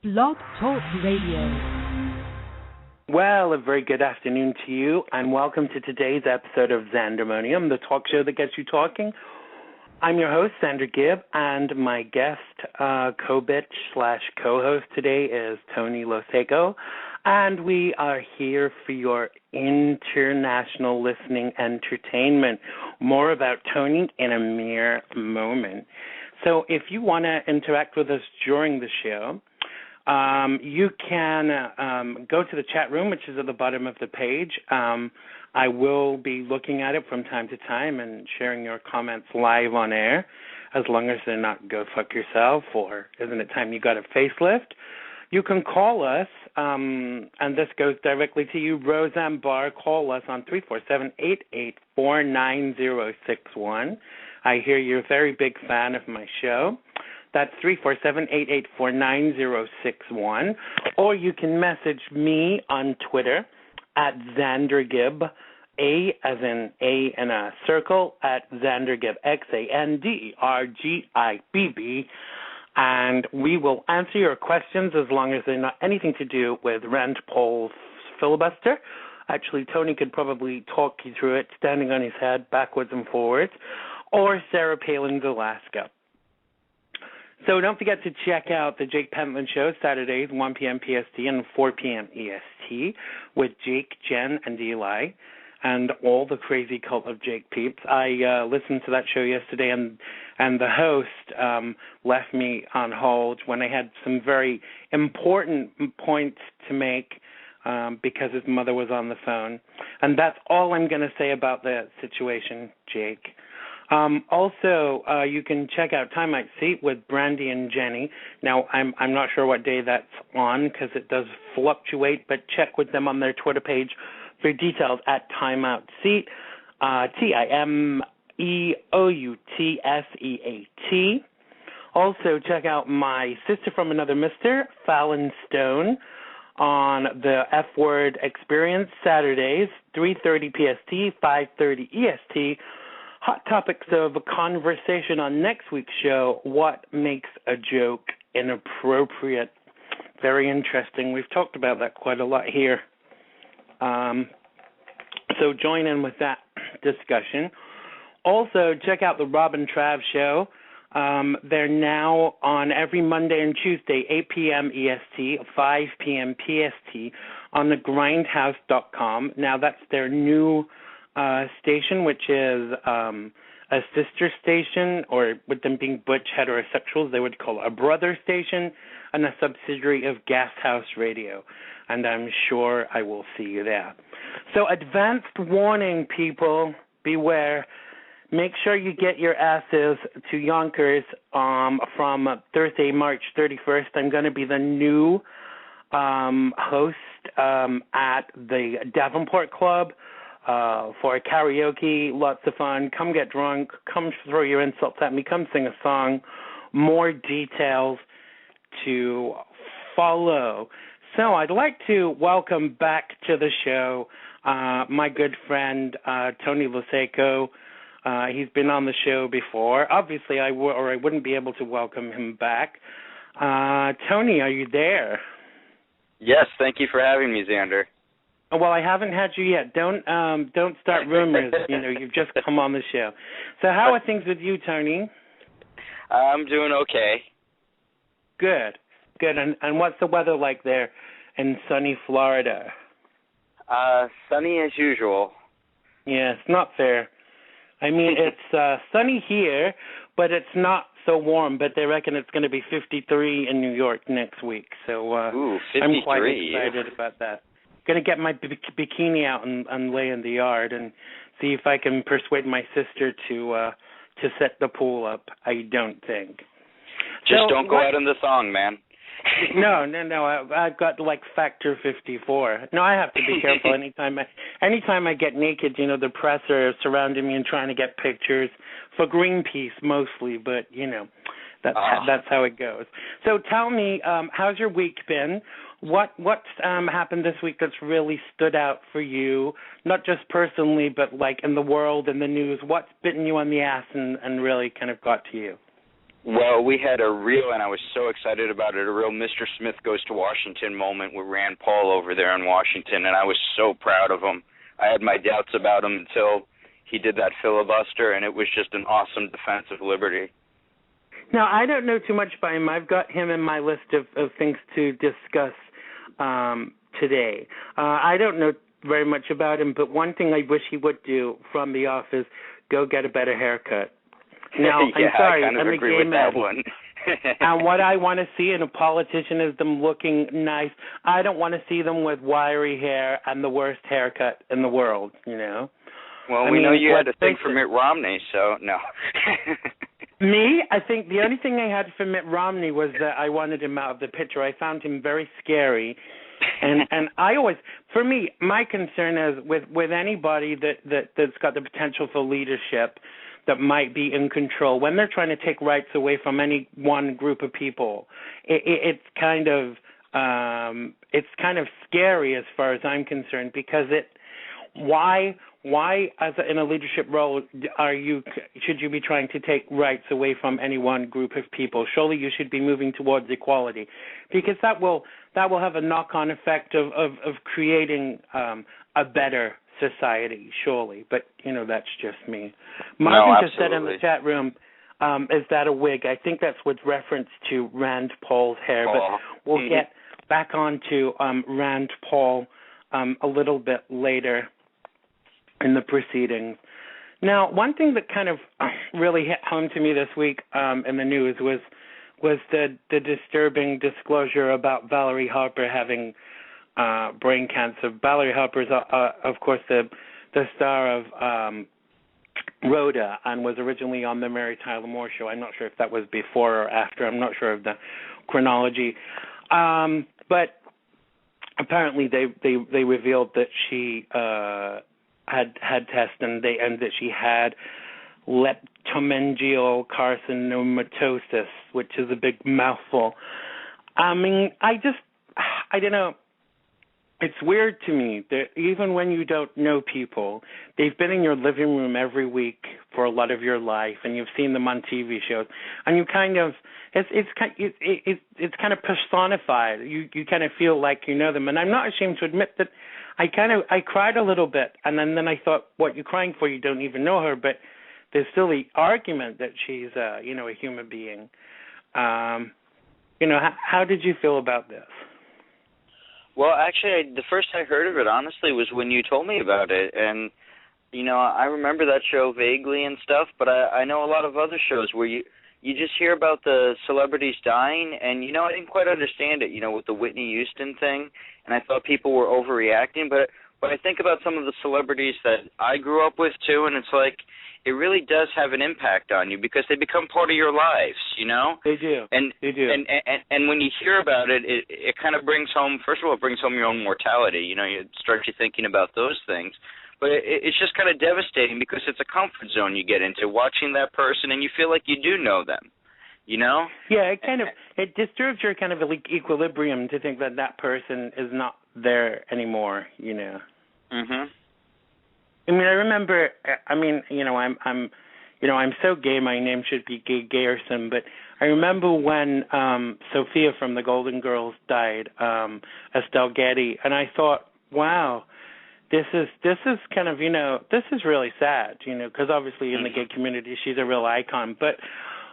Blog Talk Radio. Well, a very good afternoon to you, and welcome to today's episode of Xandermonium, the talk show that gets you talking. I'm your host, Xander Gibb, and my guest, co-bitch/co-host today is Tony Losacco, and we are here for your international listening entertainment. More about Tony in a mere moment. So if you want to interact with us during the show, you can go to the chat room, which is at the bottom of the page. I will be looking at it from time to time and sharing your comments live on air, as long as they're not "go fuck yourself" or "isn't it time you got a facelift." You can call us, and this goes directly to you, Roseanne Barr. Call us on 347-884-9061. I hear you're a very big fan of my show. That's 347-884-9061. Or you can message me on Twitter at Xander Gibb, A as in A in a circle, at Xander Gibb, XANDERGIBB. And we will answer your questions as long as they're not anything to do with Rand Paul's filibuster. Actually, Tony could probably talk you through it standing on his head backwards and forwards, or Sarah Palin's Alaska. So don't forget to check out the Jake Pentland Show, Saturdays, 1 p.m. PST and 4 p.m. EST, with Jake, Jen, and Eli, and all the crazy cult of Jake peeps. I listened to that show yesterday, and the host left me on hold when I had some very important points to make because his mother was on the phone. And that's all I'm going to say about the situation, Jake. Also, you can check out Time Out Seat with Brandy and Jenny. Now, I'm not sure what day that's on because it does fluctuate, but check with them on their Twitter page for details at Time Out Seat, TIMEOUTSEAT. Also, check out my sister from another mister, Fallon Stone, on the F Word Experience, Saturdays, 3:30 PST, 5:30 EST. Hot topics of conversation on next week's show: what makes a joke inappropriate? Very interesting. We've talked about that quite a lot here. So join in with that discussion. Also, check out the Rob and Trav Show. They're now on every Monday and Tuesday, 8 p.m. EST, 5 p.m. PST, on thegrindhouse.com. Now, that's their new station, which is a sister station, or with them being butch heterosexuals, they would call it a brother station, and a subsidiary of Gas House Radio. And I'm sure I will see you there. So, advanced warning, people, beware. Make sure you get your asses to Yonkers from Thursday, March 31st. I'm going to be the new host at the Davenport Club for karaoke, lots of fun. Come get drunk. Come throw your insults at me. Come sing a song. More details to follow. So I'd like to welcome back to the show my good friend Tony Losacco. He's been on the show before. Obviously, I wouldn't be able to welcome him back. Tony, are you there? Yes, thank you for having me, Xander. Well, I haven't had you yet. Don't start rumors. You've just come on the show. So how are things with you, Tony? I'm doing okay. Good. And what's the weather like there in sunny Florida? Sunny as usual. Yeah, it's not fair. I mean, it's sunny here, but it's not so warm. But they reckon it's going to be 53 in New York next week. So Ooh, 53. I'm quite excited about that. Going to get my bikini out and lay in the yard and see if I can persuade my sister to set the pool up. I don't think. Just don't go out in the thong, man. No. I've got like factor 54. No, I have to be careful. Anytime I get naked, the press are surrounding me and trying to get pictures for Greenpeace mostly. But that's how it goes. So tell me, how's your week been? What's happened this week that's really stood out for you? Not just personally, but like in the world and the news. What's bitten you on the ass and really kind of got to you? Well, we had a real, and I was so excited about it, a real Mr. Smith Goes to Washington moment with Rand Paul over there in Washington, and I was so proud of him. I had my doubts about him until he did that filibuster, and it was just an awesome defense of liberty. Now, I don't know too much about him. I've got him in my list of things to discuss today. I don't know very much about him, but one thing I wish he would do from the off is go get a better haircut. Now, yeah, I'm sorry, I kind of I'm agree a gay with man. that one. And what I want to see in a politician is them looking nice. I don't want to see them with wiry hair and the worst haircut in the world, you know. Well, we know you had a thing for Mitt Romney, so no. Me? I think the only thing I had for Mitt Romney was that I wanted him out of the picture. I found him very scary. And I always, for me, my concern is with anybody that's got the potential for leadership that might be in control, when they're trying to take rights away from any one group of people, it's kind of scary as far as I'm concerned, because why as in a leadership role should you be trying to take rights away from any one group of people? Surely you should be moving towards equality, because that will have a knock-on effect of creating a better society, surely. But that's just me. Marvin just said in the chat room, is that a wig? I think that's with reference to Rand Paul's hair, but we'll get back on to Rand Paul a little bit later in the proceedings. Now, one thing that kind of really hit home to me this week in the news was the disturbing disclosure about Valerie Harper having brain cancer. Valerie Harper is, of course, the star of Rhoda, and was originally on the Mary Tyler Moore Show. I'm not sure if that was before or after. I'm not sure of the chronology. But apparently they revealed that she had tests and that she had leptomeningeal carcinomatosis, which is a big mouthful. I mean, I don't know. It's weird to me that even when you don't know people, they've been in your living room every week for a lot of your life, and you've seen them on TV shows, and you kind of it's kind of personified. You kind of feel like you know them, and I'm not ashamed to admit that I cried a little bit, and then I thought, what you're crying for? You don't even know her, but there's still the argument that she's a human being. How did you feel about this? Well, actually, the first I heard of it, honestly, was when you told me about it. And, I remember that show vaguely and stuff, but I know a lot of other shows where you just hear about the celebrities dying, and, I didn't quite understand it, with the Whitney Houston thing, and I thought people were overreacting. But I think about some of the celebrities that I grew up with, too, and it's like, it really does have an impact on you because they become part of your lives, They do. They do. And when you hear about it, it kind of brings home, first of all, it brings home your own mortality. It starts you thinking about those things. But it's just kind of devastating because it's a comfort zone you get into, watching that person, and you feel like you do know them, Yeah, it disturbs your kind of equilibrium to think that person is not there anymore, Mhm. I mean, I remember. I'm so gay. My name should be Gay Gayerson. But I remember when Sophia from the Golden Girls died, Estelle Getty, and I thought, wow, this is kind of this is really sad, because obviously in the gay community she's a real icon. But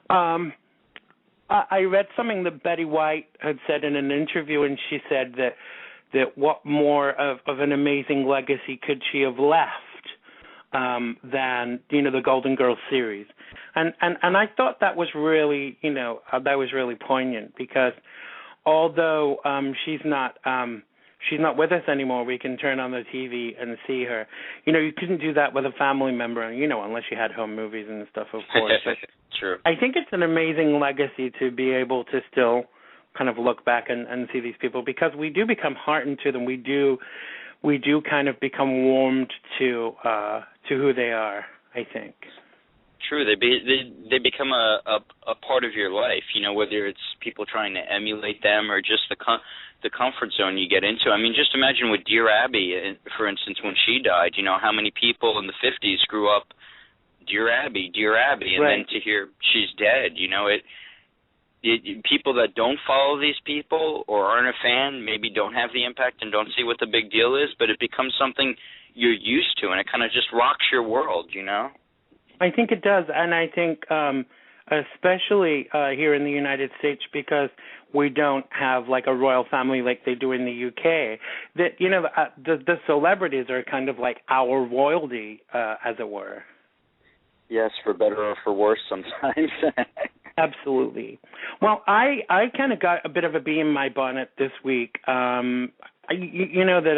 I read something that Betty White had said in an interview, and she said that what more of an amazing legacy could she have left than the Golden Girls series, and I thought that was really poignant, because although she's not with us anymore, we can turn on the TV and see her. You couldn't do that with a family member, unless you had home movies and stuff, of course. True. I think it's an amazing legacy to be able to still kind of look back and see these people, because we do become heartened to them. We do kind of become warmed to who they are, I think. True. They become a part of your life, whether it's people trying to emulate them or just the comfort zone you get into. I mean, just imagine with Dear Abby, for instance, when she died, how many people in the 50s grew up, Dear Abby, and right. then to hear she's dead, people that don't follow these people or aren't a fan maybe don't have the impact and don't see what the big deal is, but it becomes something you're used to, and it kind of just rocks your world, you know? I think it does, and I think especially here in the United States, because we don't have like a royal family like they do in the UK, that, you know, the celebrities are kind of like our royalty, as it were. Yes, for better or for worse sometimes. Absolutely. Well, I kind of got a bit of a bee in my bonnet this week. You know that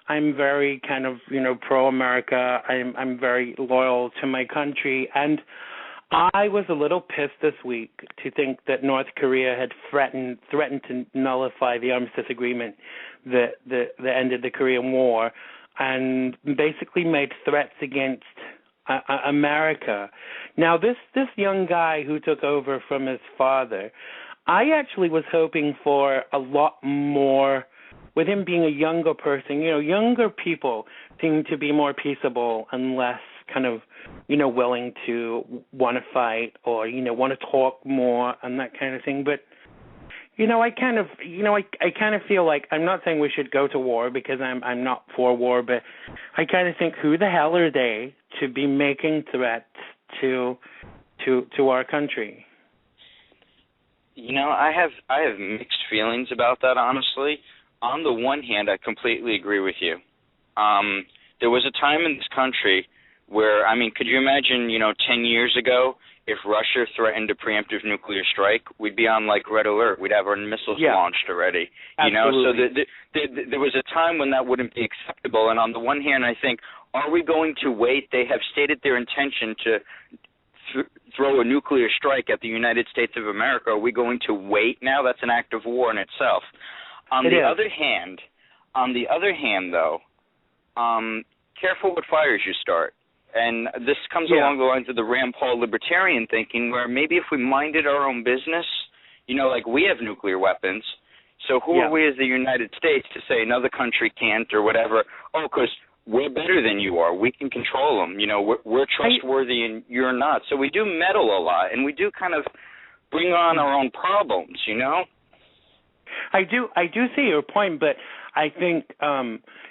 I'm very kind of, you know, pro-America. I'm very loyal to my country, and I was a little pissed this week to think that North Korea had threatened to nullify the armistice agreement that ended the Korean War, and basically made threats against America. Now, this young guy who took over from his father, I actually was hoping for a lot more. With him being a younger person, you know, younger people seem to be more peaceable and less kind of, you know, willing to want to fight or, you know, want to talk more and that kind of thing. But, you know, I kind of feel like, I'm not saying we should go to war because I'm not for war, but I kind of think, who the hell are they to be making threats to our country? You know, I have mixed feelings about that, honestly. On the one hand, I completely agree with you. There was a time in this country where, I mean, could you imagine, you know, 10 years ago, if Russia threatened a preemptive nuclear strike, we'd be on, like, red alert. We'd have our missiles launched already. You know, so there was a time when that wouldn't be acceptable. And on the one hand, I think, are we going to wait? They have stated their intention to throw a nuclear strike at the United States of America. Are we going to wait now? That's an act of war in itself. On the other hand, though, careful what fires you start. And this comes along the lines of the Rand Paul libertarian thinking, where maybe if we minded our own business, you know, like we have nuclear weapons, so who are we as the United States to say another country can't or whatever? Oh, because we're better than you are. We can control them. You know, we're trustworthy and you're not. So we do meddle a lot, and we do kind of bring on our own problems, you know? I do see your point, but I think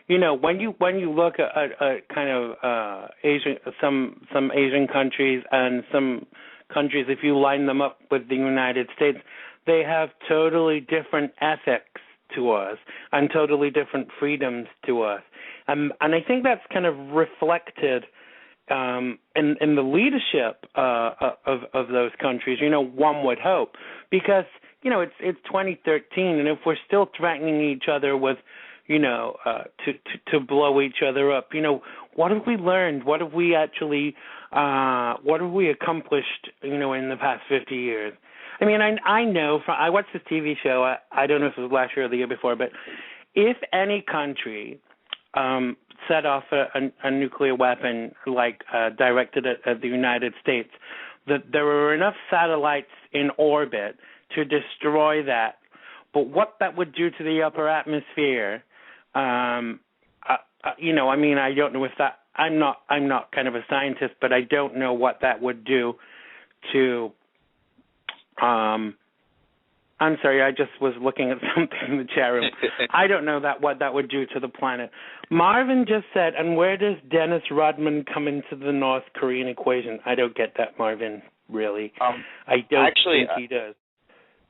you know, when you look at kind of Asian, some Asian countries and some countries, if you line them up with the United States, they have totally different ethics to us and totally different freedoms to us, and I think that's kind of reflected in the leadership of those countries. You know, one would hope, because, you know, it's 2013, and if we're still threatening each other with, you know, to blow each other up, you know, what have we learned? What have we actually, what have we accomplished, you know, in the past 50 years? I mean, I know I watched this TV show. I don't know if it was last year or the year before, but if any country set off a nuclear weapon like directed at the United States, that there were enough satellites in orbit to destroy that. But what that would do to the upper atmosphere, you know, I mean, I don't know if that, I'm not kind of a scientist, but I don't know what that would do to, I'm sorry, I just was looking at something in the chat room. I don't know what that would do to the planet. Marvin just said, and where does Dennis Rodman come into the North Korean equation? I don't get that, Marvin, really. I don't think he does.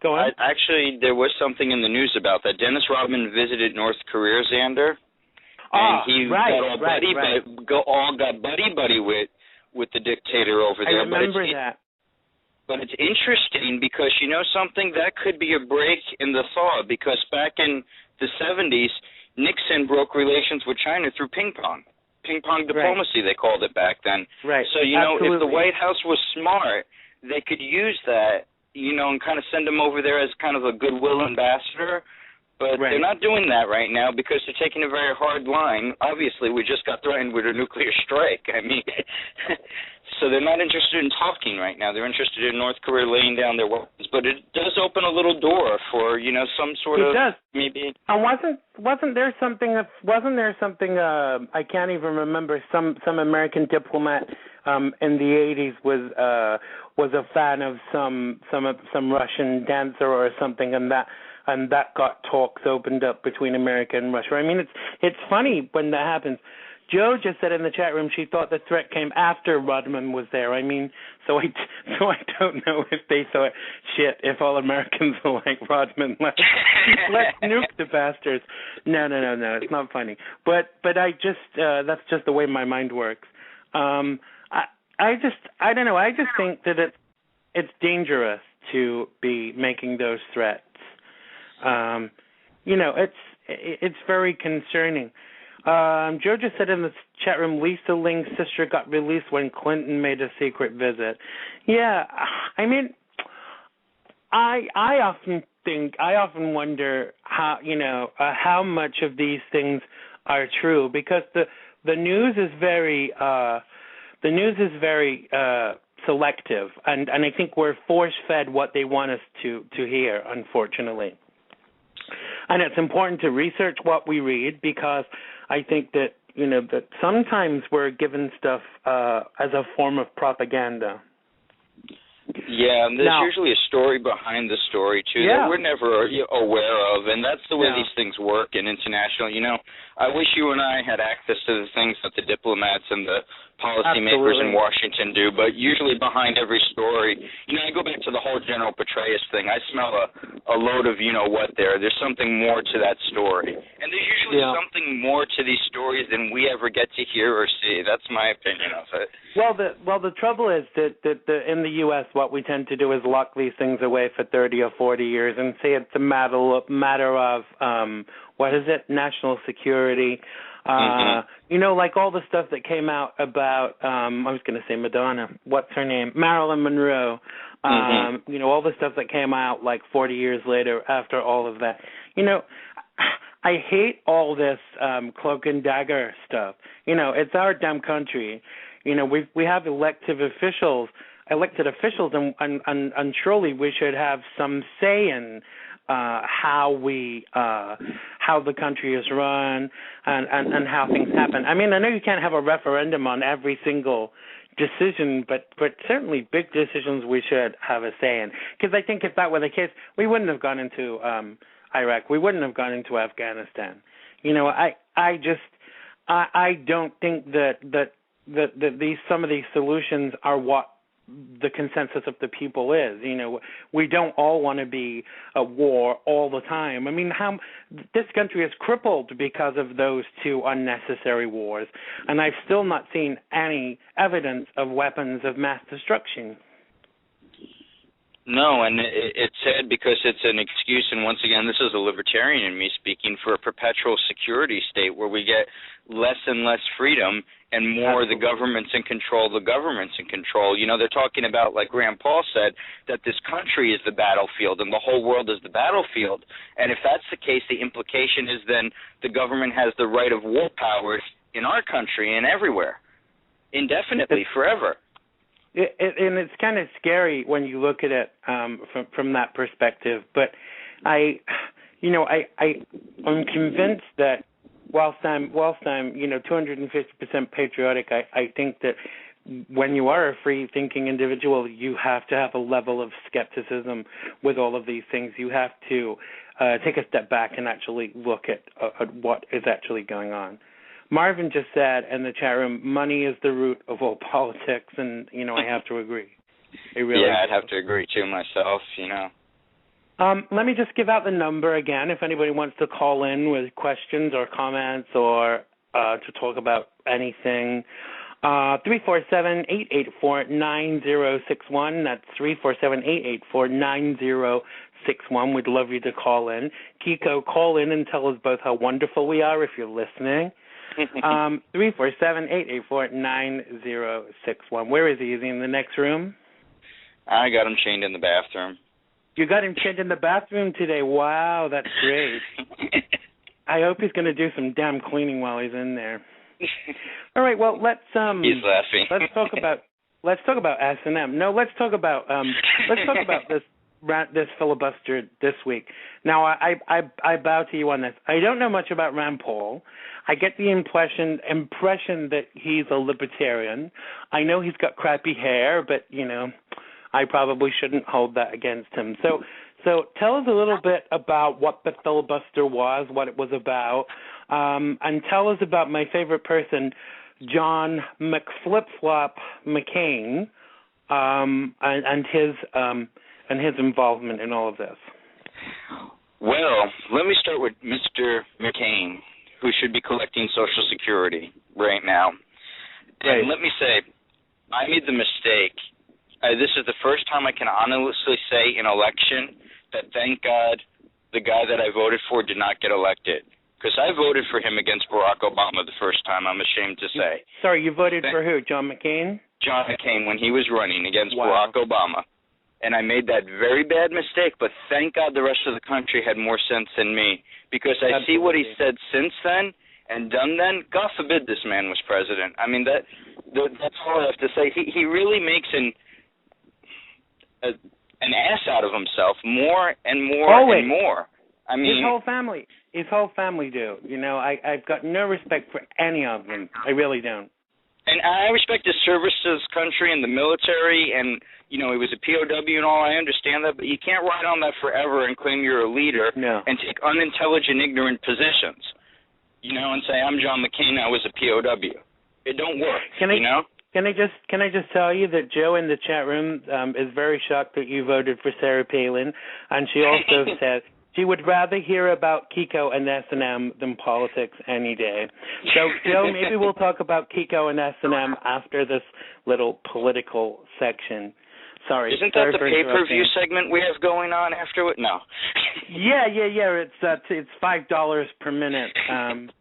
Go on. Actually, there was something in the news about that. Dennis Rodman visited North Korea, Xander, and he got buddy with the dictator over there. I remember that. But it's interesting because, you know something, that could be a break in the thaw, because back in the 70s, Nixon broke relations with China through ping pong diplomacy, they called it back then. Right. So, you know, if the White House was smart, they could use that, you know, and kind of send him over there as kind of a goodwill ambassador. But they're not doing that right now because they're taking a very hard line. Obviously, we just got threatened with a nuclear strike. I mean, so they're not interested in talking right now. They're interested in North Korea laying down their weapons. But it does open a little door for, you know, some sort of maybe. And wasn't there something? I can't even remember. Some American diplomat in the 80s was a fan of some Russian dancer or something, and that got talks opened up between America and Russia. I mean, it's funny when that happens. Joe just said in the chat room she thought the threat came after Rodman was there. I mean, so I don't know if they thought, shit, if all Americans are like Rodman, let's nuke the bastards. No, it's not funny. But I just that's just the way my mind works. I don't know. I just think that it's dangerous to be making those threats. It's very concerning. Joe just said in the chat room, Lisa Ling's sister got released when Clinton made a secret visit. Yeah, I mean, I often wonder how much of these things are true, because the news is very selective, and I think we're force-fed what they want us to hear, unfortunately. And it's important to research what we read, because I think that that sometimes we're given stuff as a form of propaganda. Yeah, and there's usually a story behind the story, too, that we're never aware of, and that's the way these things work in international. I wish you and I had access to the things that the diplomats and the policymakers in Washington do, but usually behind every story, I go back to the whole General Petraeus thing. I smell a load of what there. There's something more to that story. And there's usually something more to these stories than we ever get to hear or see. That's my opinion of it. Well, the trouble is that in the U.S., what we tend to do is lock these things away for 30 or 40 years and say it's a matter of national security. Like all the stuff that came out about, I was going to say Madonna, what's her name? Marilyn Monroe. All the stuff that came out like 40 years later after all of that. I hate all this cloak and dagger stuff. It's our damn country. We have elected officials, and surely we should have some say in how the country is run and how things happen. I mean, I know you can't have a referendum on every single decision, but certainly big decisions we should have a say in. Because I think if that were the case, we wouldn't have gone into Iraq. We wouldn't have gone into Afghanistan. I don't think that some of these solutions are what the consensus of the people is. We don't all want to be at war all the time. I mean, this country is crippled because of those two unnecessary wars, and I've still not seen any evidence of weapons of mass destruction. No, and it's sad because it's an excuse, and once again, this is a libertarian in me speaking, for a perpetual security state where we get less and less freedom and more the government's in control, They're talking about, like Rand Paul said, that this country is the battlefield and the whole world is the battlefield. And if that's the case, the implication is then the government has the right of war powers in our country and everywhere, indefinitely, forever. And it's kind of scary when you look at it from that perspective. But I'm convinced that whilst I'm 250% patriotic, I think that when you are a free-thinking individual, you have to have a level of skepticism with all of these things. You have to take a step back and actually look at what is actually going on. Marvin just said in the chat room, money is the root of all politics, and, I have to agree. I'd have to agree, too, myself, Let me just give out the number again if anybody wants to call in with questions or comments or to talk about anything. 347-884-9061. That's 347-884-9061. We'd love you to call in. Kiko, call in and tell us both how wonderful we are if you're listening. 347-884-9061. Where is he? Is he in the next room? I got him chained in the bathroom. You got him chained in the bathroom today. Wow, that's great. I hope he's going to do some damn cleaning while he's in there. All right, well, let's He's laughing. let's talk about S&M. No, let's talk about this filibuster this week. Now, I bow to you on this. I don't know much about Rand Paul. I get the impression that he's a libertarian. I know he's got crappy hair, but I probably shouldn't hold that against him. So tell us a little bit about what the filibuster was, what it was about, and tell us about my favorite person, John McFlipflop McCain, and his involvement in all of this. Well, let me start with Mr. McCain, who should be collecting Social Security right now. Right. And let me say, I made the mistake. This is the first time I can honestly say in election that, thank God, the guy that I voted for did not get elected. Because I voted for him against Barack Obama the first time, I'm ashamed to say. Sorry, you voted for who, John McCain? John McCain, when he was running against Wow. Barack Obama. And I made that very bad mistake, but thank God the rest of the country had more sense than me. Because I see what he said since then and done then. God forbid this man was president. I mean, that's all I have to say. He really makes an ass out of himself more and more and more. I mean, his whole family do. You know, I've got no respect for any of them. I really don't. And I respect his service to his country and the military, and, you know, he was a POW and all. I understand that, but you can't ride on that forever and claim you're a leader and take unintelligent, ignorant positions, you know, and say, I'm John McCain, I was a POW. It don't work, you know? Can I just tell you that Joe in the chat room is very shocked that you voted for Sarah Palin, and she also said she would rather hear about Kiko and S&M than politics any day. So, Joe, maybe we'll talk about Kiko and S&M after this little political section. Sorry. Isn't that the pay-per-view segment we have going on afterward? No. Yeah. It's $5 per minute. And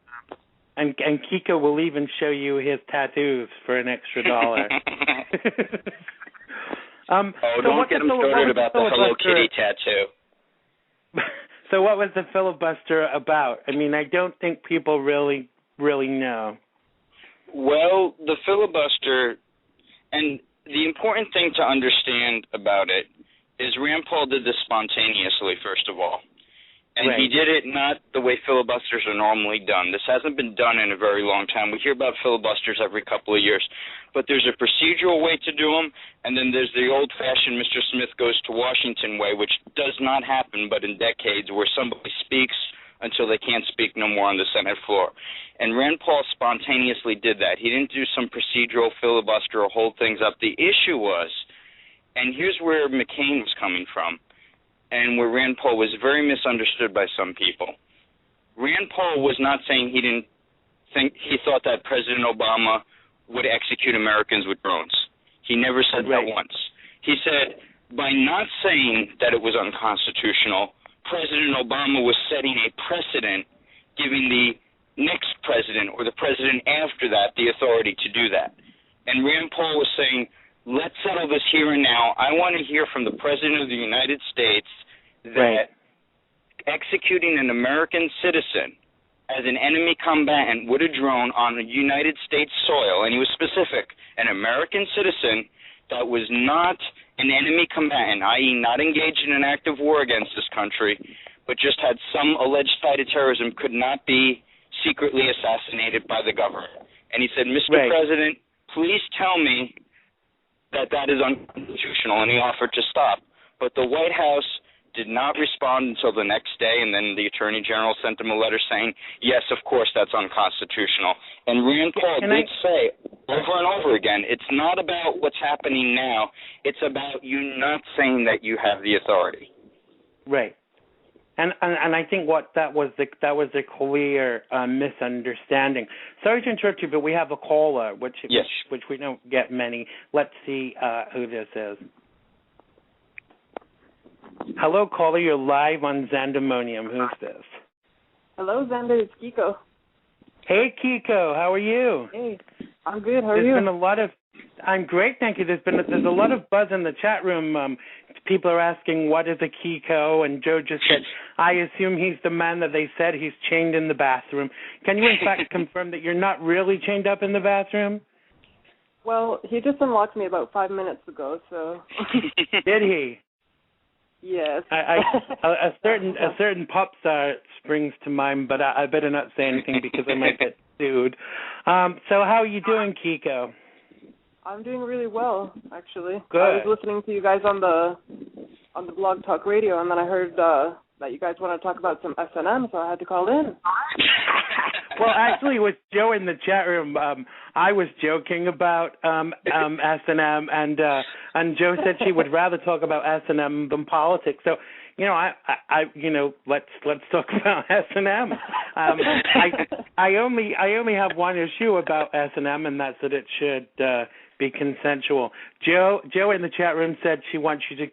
Kiko will even show you his tattoos for an extra $1. Don't get him started about the Hello Kitty tattoo. So what was the filibuster about? I mean, I don't think people really know. Well, the filibuster, and the important thing to understand about it is Rand Paul did this spontaneously, first of all. And he did it not the way filibusters are normally done. This hasn't been done in a very long time. We hear about filibusters every couple of years. But there's a procedural way to do them, and then there's the old-fashioned Mr. Smith goes to Washington way, which does not happen but in decades, where somebody speaks until they can't speak no more on the Senate floor. And Rand Paul spontaneously did that. He didn't do some procedural filibuster or hold things up. The issue was, and here's where McCain was coming from, and where Rand Paul was very misunderstood by some people. Rand Paul was not saying he thought that President Obama would execute Americans with drones. He never said that once. He said, by not saying that it was unconstitutional, President Obama was setting a precedent, giving the next president or the president after that the authority to do that. And Rand Paul was saying, let's settle this here and now. I want to hear from the President of the United States that executing an American citizen as an enemy combatant with a drone on the United States soil, and he was specific, an American citizen that was not an enemy combatant, i.e. not engaged in an active war against this country, but just had some alleged fight of terrorism, could not be secretly assassinated by the government. And he said, Mr. President, please tell me that that is unconstitutional, and he offered to stop. But the White House did not respond until the next day, and then the Attorney General sent him a letter saying, yes, of course, that's unconstitutional. And Rand Paul did say over and over again, it's not about what's happening now, it's about you not saying that you have the authority. Right. And I think that was a clear misunderstanding. Sorry to interrupt you, but we have a caller, which we don't get many. Let's see who this is. Hello, caller. You're live on Xandermonium. Who's this? Hello, Xander. It's Kiko. Hey, Kiko. How are you? Hey, I'm good. How are you? I'm great, thank you. There's a lot of buzz in the chat room. People are asking, what is a Kiko? And Joe just said, I assume he's the man that they said he's chained in the bathroom. Can you, in fact, confirm that you're not really chained up in the bathroom? Well, he just unlocked me about 5 minutes ago, so. Did he? Yes. A certain pop star springs to mind, but I better not say anything because I might get sued. So how are you doing, Kiko? I'm doing really well, actually. Good. I was listening to you guys on the Blog Talk Radio, and then I heard that you guys want to talk about some S&M, so I had to call in. Well, actually, with Joe in the chat room, I was joking about S&M, and Joe said she would rather talk about S&M than politics. So, let's talk about S&M. I only have one issue about S&M, and that's that it should be consensual. Joe in the chat room said she wants you to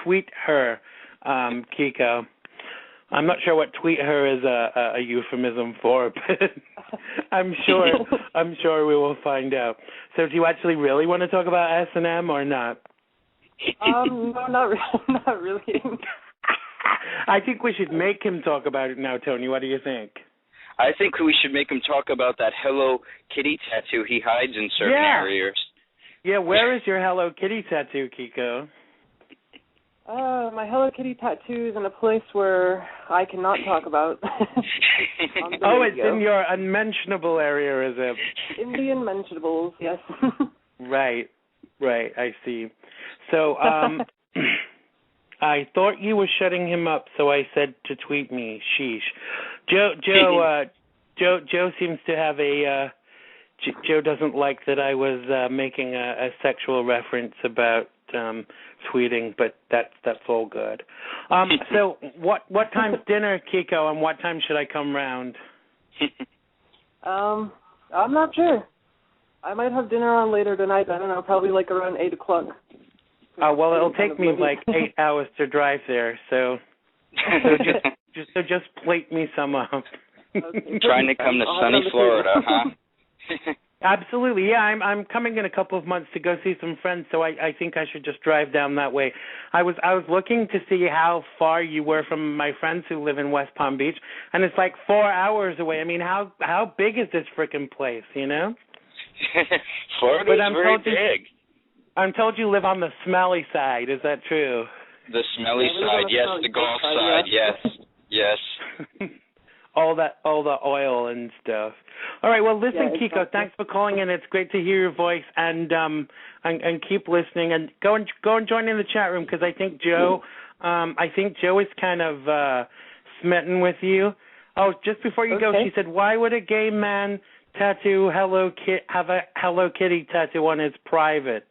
tweet her, Kiko. I'm not sure what tweet her is a euphemism for, but I'm sure we will find out. So do you actually really want to talk about S&M or not? No, not really. I think we should make him talk about it now, Tony. What do you think? I think we should make him talk about that Hello Kitty tattoo he hides in certain areas. Yeah, where is your Hello Kitty tattoo, Kiko? My Hello Kitty tattoo is in a place where I cannot talk about. It's in your unmentionable area, is it? In the unmentionables, yes. Right, I see. So, I thought you were shutting him up, so I said to tweet me. Sheesh. Joe seems to have a. Joe doesn't like that I was making a sexual reference about tweeting, but that's all good. So what time's dinner, Kiko, and what time should I come round? I'm not sure. I might have dinner on later tonight. I don't know, probably like around 8 o'clock. Well, it'll take me like 8 hours to drive there, so just plate me some up. Okay. Trying to come to sunny Florida, huh? Absolutely, yeah. I'm coming in a couple of months to go see some friends, so I think I should just drive down that way. I was looking to see how far you were from my friends who live in West Palm Beach, and it's like 4 hours away. I mean, how big is this frickin' place, you know? Florida's very big. I'm told you live on the smelly side. Is that true? The smelly side, yes. The golf side, yes. all the oil and stuff. All right. Well, listen, Kiko. Exactly. Thanks for calling in. It's great to hear your voice, and keep listening, and go and join in the chat room because I think Joe is kind of smitten with you. Oh, just before you go, she said, "Why would a gay man have a Hello Kitty tattoo on his private?"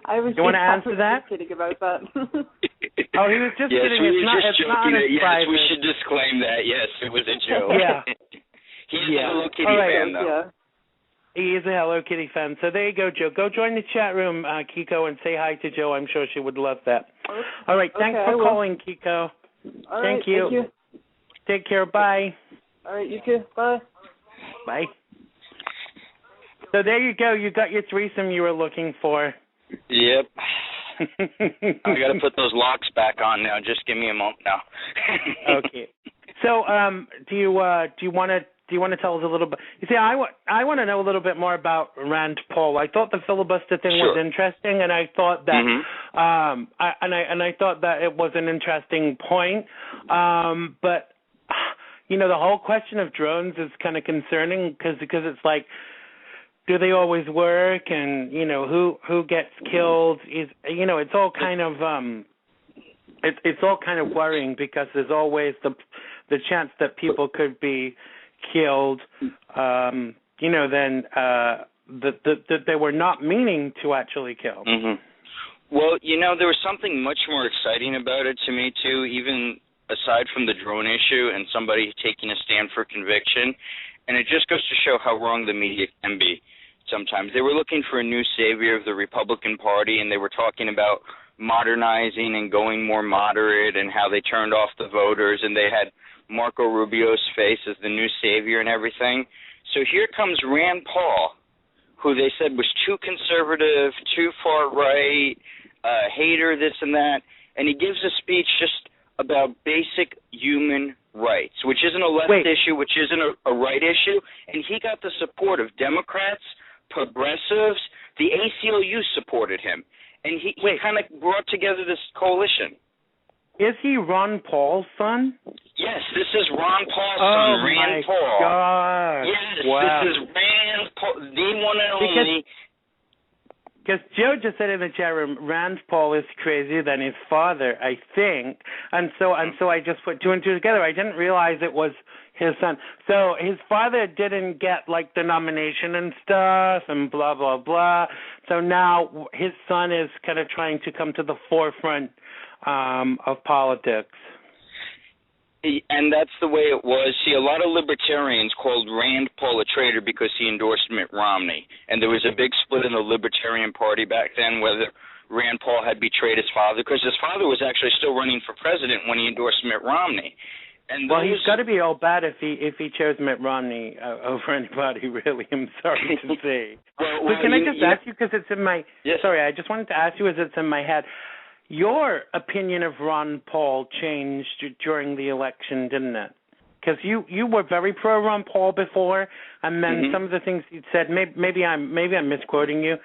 I was you want to answer that? Kidding about that. Oh, he was just kidding. It's not on his private. Yes, we should disclaim that. Yes, it was a joke. Yeah. He's a Hello Kitty fan, though. Yeah. He is a Hello Kitty fan. So there you go, Joe. Go join the chat room, Kiko, and say hi to Joe. I'm sure she would love that. Okay. All right. Thanks for calling, Kiko. All right, thank you. Take care. Bye. All right. You too. Bye. Bye. So there you go. You got your threesome you were looking for. Yep. I got to put those locks back on now. Just give me a moment now. Okay. So, do you want to tell us a little bit? You see, I want to know a little bit more about Rand Paul. I thought the filibuster thing was interesting, and I thought that, I thought that it was an interesting point. But the whole question of drones is kind of concerning because it's like, do they always work? And who gets killed? It's all kind of it's all kind of worrying because there's always the chance that people could be killed. Then that they were not meaning to actually kill. Mm-hmm. Well, there was something much more exciting about it to me too, even aside from the drone issue and somebody taking a stand for conviction. And it just goes to show how wrong the media can be sometimes. They were looking for a new savior of the Republican Party, and they were talking about modernizing and going more moderate and how they turned off the voters, and they had Marco Rubio's face as the new savior and everything. So here comes Rand Paul, who they said was too conservative, too far right, hater, this and that, and he gives a speech just about basic human rights, which isn't a left issue, which isn't a right issue, and he got the support of Democrats, progressives, the ACLU supported him, and he kind of brought together this coalition. Is he Ron Paul's son? Yes, this is Ron Paul's son, Rand Paul. God. Yes, This is Rand Paul, the one and only. Because Joe just said in the chat room, Rand Paul is crazier than his father, I think, and so I just put two and two together. I didn't realize it was his son. So his father didn't get like the nomination and stuff, and blah blah blah. So now his son is kind of trying to come to the forefront of politics. And that's the way it was. See, a lot of libertarians called Rand Paul a traitor because he endorsed Mitt Romney. And there was a big split in the Libertarian Party back then whether Rand Paul had betrayed his father, because his father was actually still running for president when he endorsed Mitt Romney. And well, he's got to be all bad if he chose Mitt Romney over anybody, really. I'm sorry to say. But can I just ask you, because it's in my... Yes. Sorry, I just wanted to ask you as it's in my head. Your opinion of Ron Paul changed during the election, didn't it? Because you were very pro Ron Paul before, and then some of the things he said, maybe I'm misquoting you,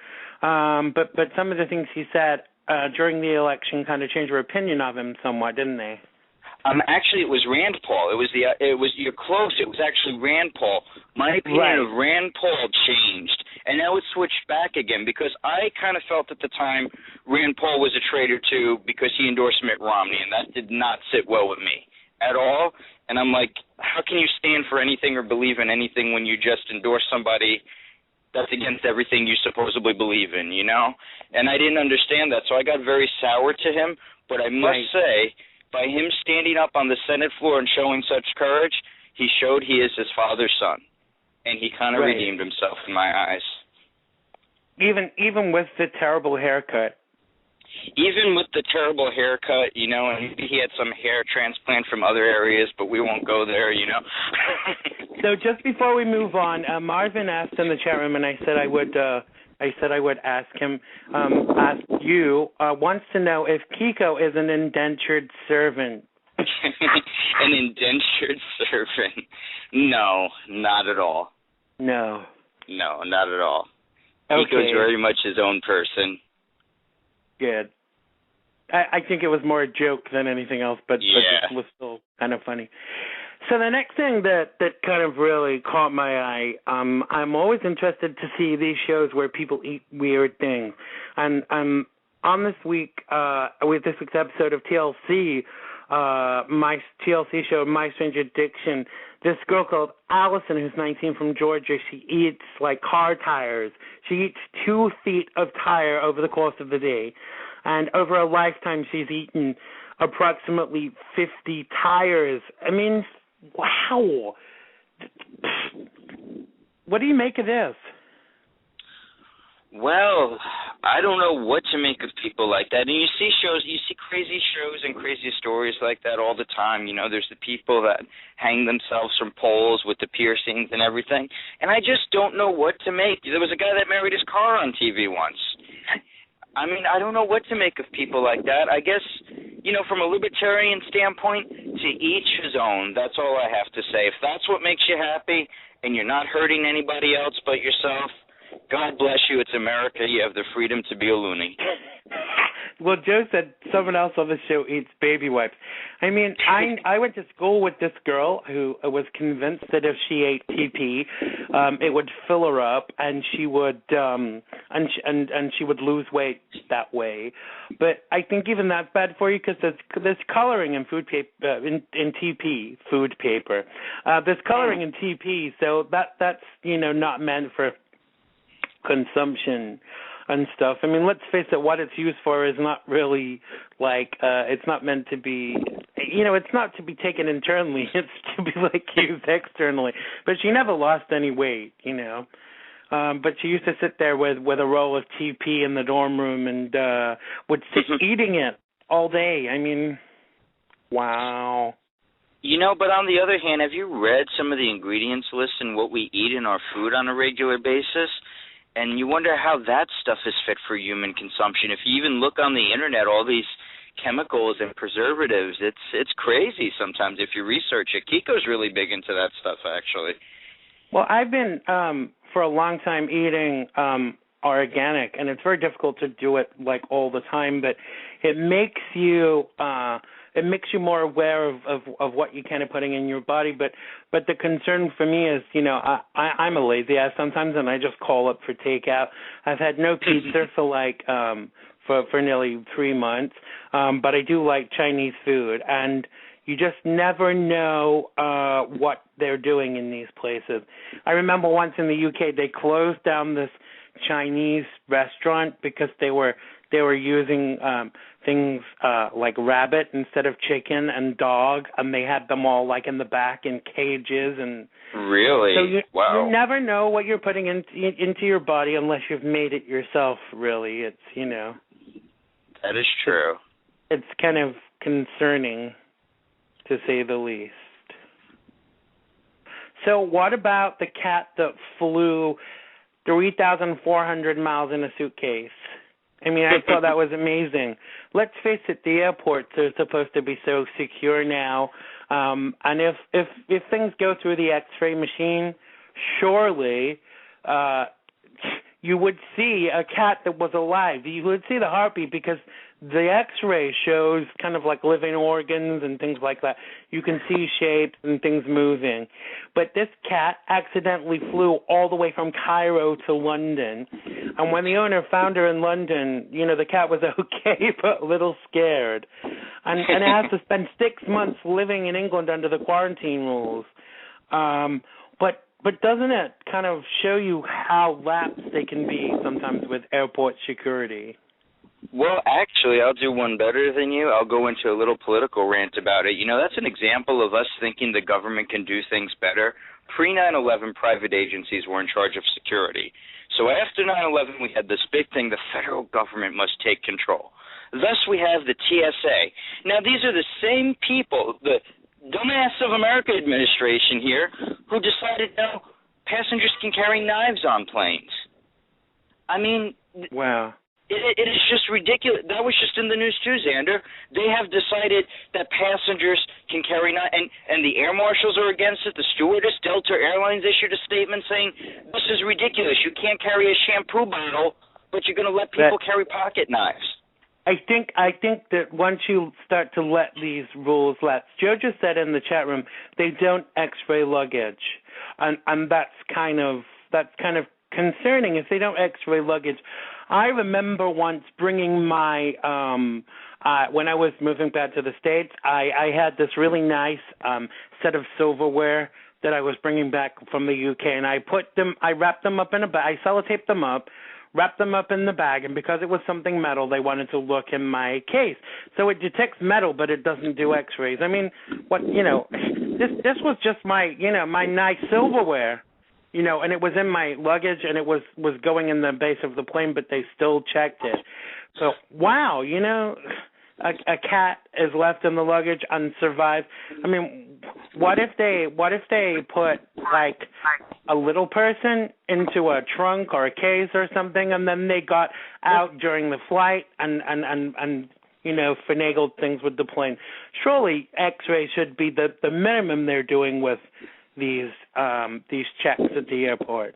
but some of the things he said during the election kind of changed your opinion of him somewhat, didn't they? Actually, it was Rand Paul. You're close. It was actually Rand Paul. My opinion of Rand Paul changed, and now it's switched back again because I kind of felt at the time Rand Paul was a traitor too because he endorsed Mitt Romney, and that did not sit well with me at all. And I'm like, how can you stand for anything or believe in anything when you just endorse somebody that's against everything you supposedly believe in, you know? And I didn't understand that, so I got very sour to him. But I must say, by him standing up on the Senate floor and showing such courage, he showed he is his father's son. And he kind of redeemed himself in my eyes. Even with the terrible haircut? Even with the terrible haircut, you know, and maybe he had some hair transplant from other areas, but we won't go there, you know. So just before we move on, Marvin asked in the chat room, and I said I would ask him, ask you, wants to know if Kiko is an indentured servant. An indentured servant? No, not at all. No. No, not at all. Okay. Kiko's very much his own person. Good. I think it was more a joke than anything else, but it was still kind of funny. So the next thing that kind of really caught my eye, I'm always interested to see these shows where people eat weird things. And on this week, with this week's episode of TLC, my TLC show, My Strange Addiction, this girl called Allison, who's 19 from Georgia, she eats like car tires. She eats 2 feet of tire over the course of the day. And over a lifetime, she's eaten approximately 50 tires. I mean, wow. What do you make of this? Well, I don't know what to make of people like that. And you see crazy shows and crazy stories like that all the time. You know, there's the people that hang themselves from poles with the piercings and everything. And I just don't know what to make. There was a guy that married his car on TV once. I mean, I don't know what to make of people like that. I guess, you know, from a libertarian standpoint, to each his own. That's all I have to say. If that's what makes you happy and you're not hurting anybody else but yourself, God bless you. It's America. You have the freedom to be a loony. Well, Joe said someone else on the show eats baby wipes. I mean, I went to school with this girl who was convinced that if she ate TP, it would fill her up, and she would and she would lose weight that way. But I think even that's bad for you because there's coloring in food paper in TP food paper. There's coloring in TP, so that's not meant for consumption and stuff. I mean, let's face it, what it's used for is not really like it's not meant to be, it's not to be taken internally. It's to be like used externally. But she never lost any weight, but she used to sit there with a roll of TP in the dorm room and would sit eating it all day. I mean, wow. But on the other hand, have you read some of the ingredients lists and what we eat in our food on a regular basis? And you wonder how that stuff is fit for human consumption. If you even look on the internet, all these chemicals and preservatives, it's crazy sometimes if you research it. Kiko's really big into that stuff, actually. Well, I've been for a long time eating organic, and it's very difficult to do it like all the time, but it makes you it makes you more aware of what you're kind of putting in your body. But the concern for me is, I'm a lazy ass sometimes, and I just call up for takeout. I've had no pizza for nearly 3 months, but I do like Chinese food, and you just never know what they're doing in these places. I remember once in the UK they closed down this Chinese restaurant because they were using things like rabbit instead of chicken and dog, and they had them all like in the back in cages. And really, so you never know what you're putting into your body unless you've made it yourself. Really, it's that is true. It's kind of concerning, to say the least. So what about the cat that flew 3,400 miles in a suitcase? I mean, I thought that was amazing. Let's face it, the airports are supposed to be so secure now. And if things go through the X-ray machine, surely you would see a cat that was alive. You would see the heartbeat because the X-ray shows kind of like living organs and things like that. You can see shapes and things moving. But this cat accidentally flew all the way from Cairo to London. And when the owner found her in London, the cat was okay, but a little scared. And it has to spend 6 months living in England under the quarantine rules. But doesn't it kind of show you how lax they can be sometimes with airport security? Well, actually, I'll do one better than you. I'll go into a little political rant about it. That's an example of us thinking the government can do things better. Pre-9/11, private agencies were in charge of security. So after 9/11, we had this big thing, the federal government must take control. Thus, we have the TSA. Now, these are the same people, the dumbass of America administration here, who decided now passengers can carry knives on planes. I mean, wow. It is just ridiculous. That was just in the news too, Xander. They have decided that passengers can carry knives, and the air marshals are against it. The stewardess, Delta Airlines, issued a statement saying, this is ridiculous. You can't carry a shampoo bottle, but you're going to let people carry pocket knives. I think that once you start to let these rules lapse, Joe just said in the chat room, they don't X-ray luggage, and that's kind of concerning if they don't X-ray luggage. I remember once bringing my when I was moving back to the States, I had this really nice set of silverware that I was bringing back from the UK, and I wrapped them up in a bag. I sellotaped them up, wrapped them up in the bag, and because it was something metal, they wanted to look in my case. So it detects metal, but it doesn't do X-rays. I mean, this was just my my nice silverware. And it was in my luggage, and it was going in the base of the plane, but they still checked it. So, wow, a cat is left in the luggage and survived. I mean, what if they put like a little person into a trunk or a case or something, and then they got out during the flight and finagled things with the plane? Surely X-ray should be the minimum they're doing with these checks at the airport.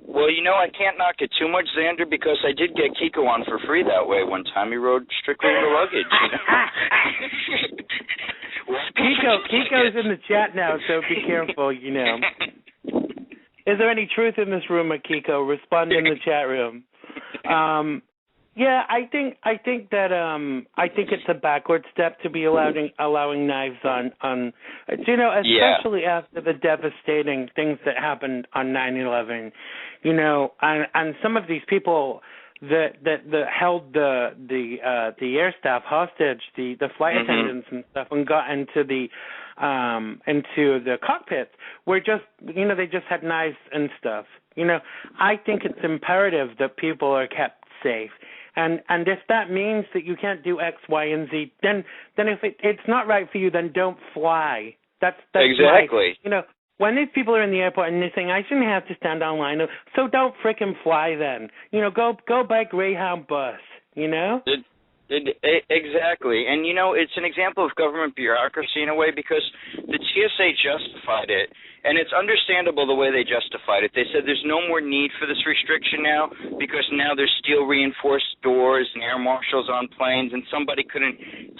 Well, I can't knock it too much, Xander, because I did get Kiko on for free that way one time. He rode strictly the luggage. Kiko's in the chat now, so be careful. Is there any truth in this rumor, Kiko? Respond in the chat room. Yeah, I think it's a backward step to be allowing knives on especially after the devastating things that happened on 9/11, and some of these people that held the air staff hostage, the flight attendants and stuff, and got into the cockpits were just they just had knives and stuff. I think it's imperative that people are kept safe. And if that means that you can't do X, Y, and Z, then if it's not right for you, then don't fly. That's exactly. When these people are in the airport and they're saying, I shouldn't have to stand online, so don't frickin' fly then. Go by Greyhound bus, It Exactly. And, it's an example of government bureaucracy in a way because the TSA justified it, and it's understandable the way they justified it. They said there's no more need for this restriction now because now there's steel-reinforced doors and air marshals on planes, and somebody couldn't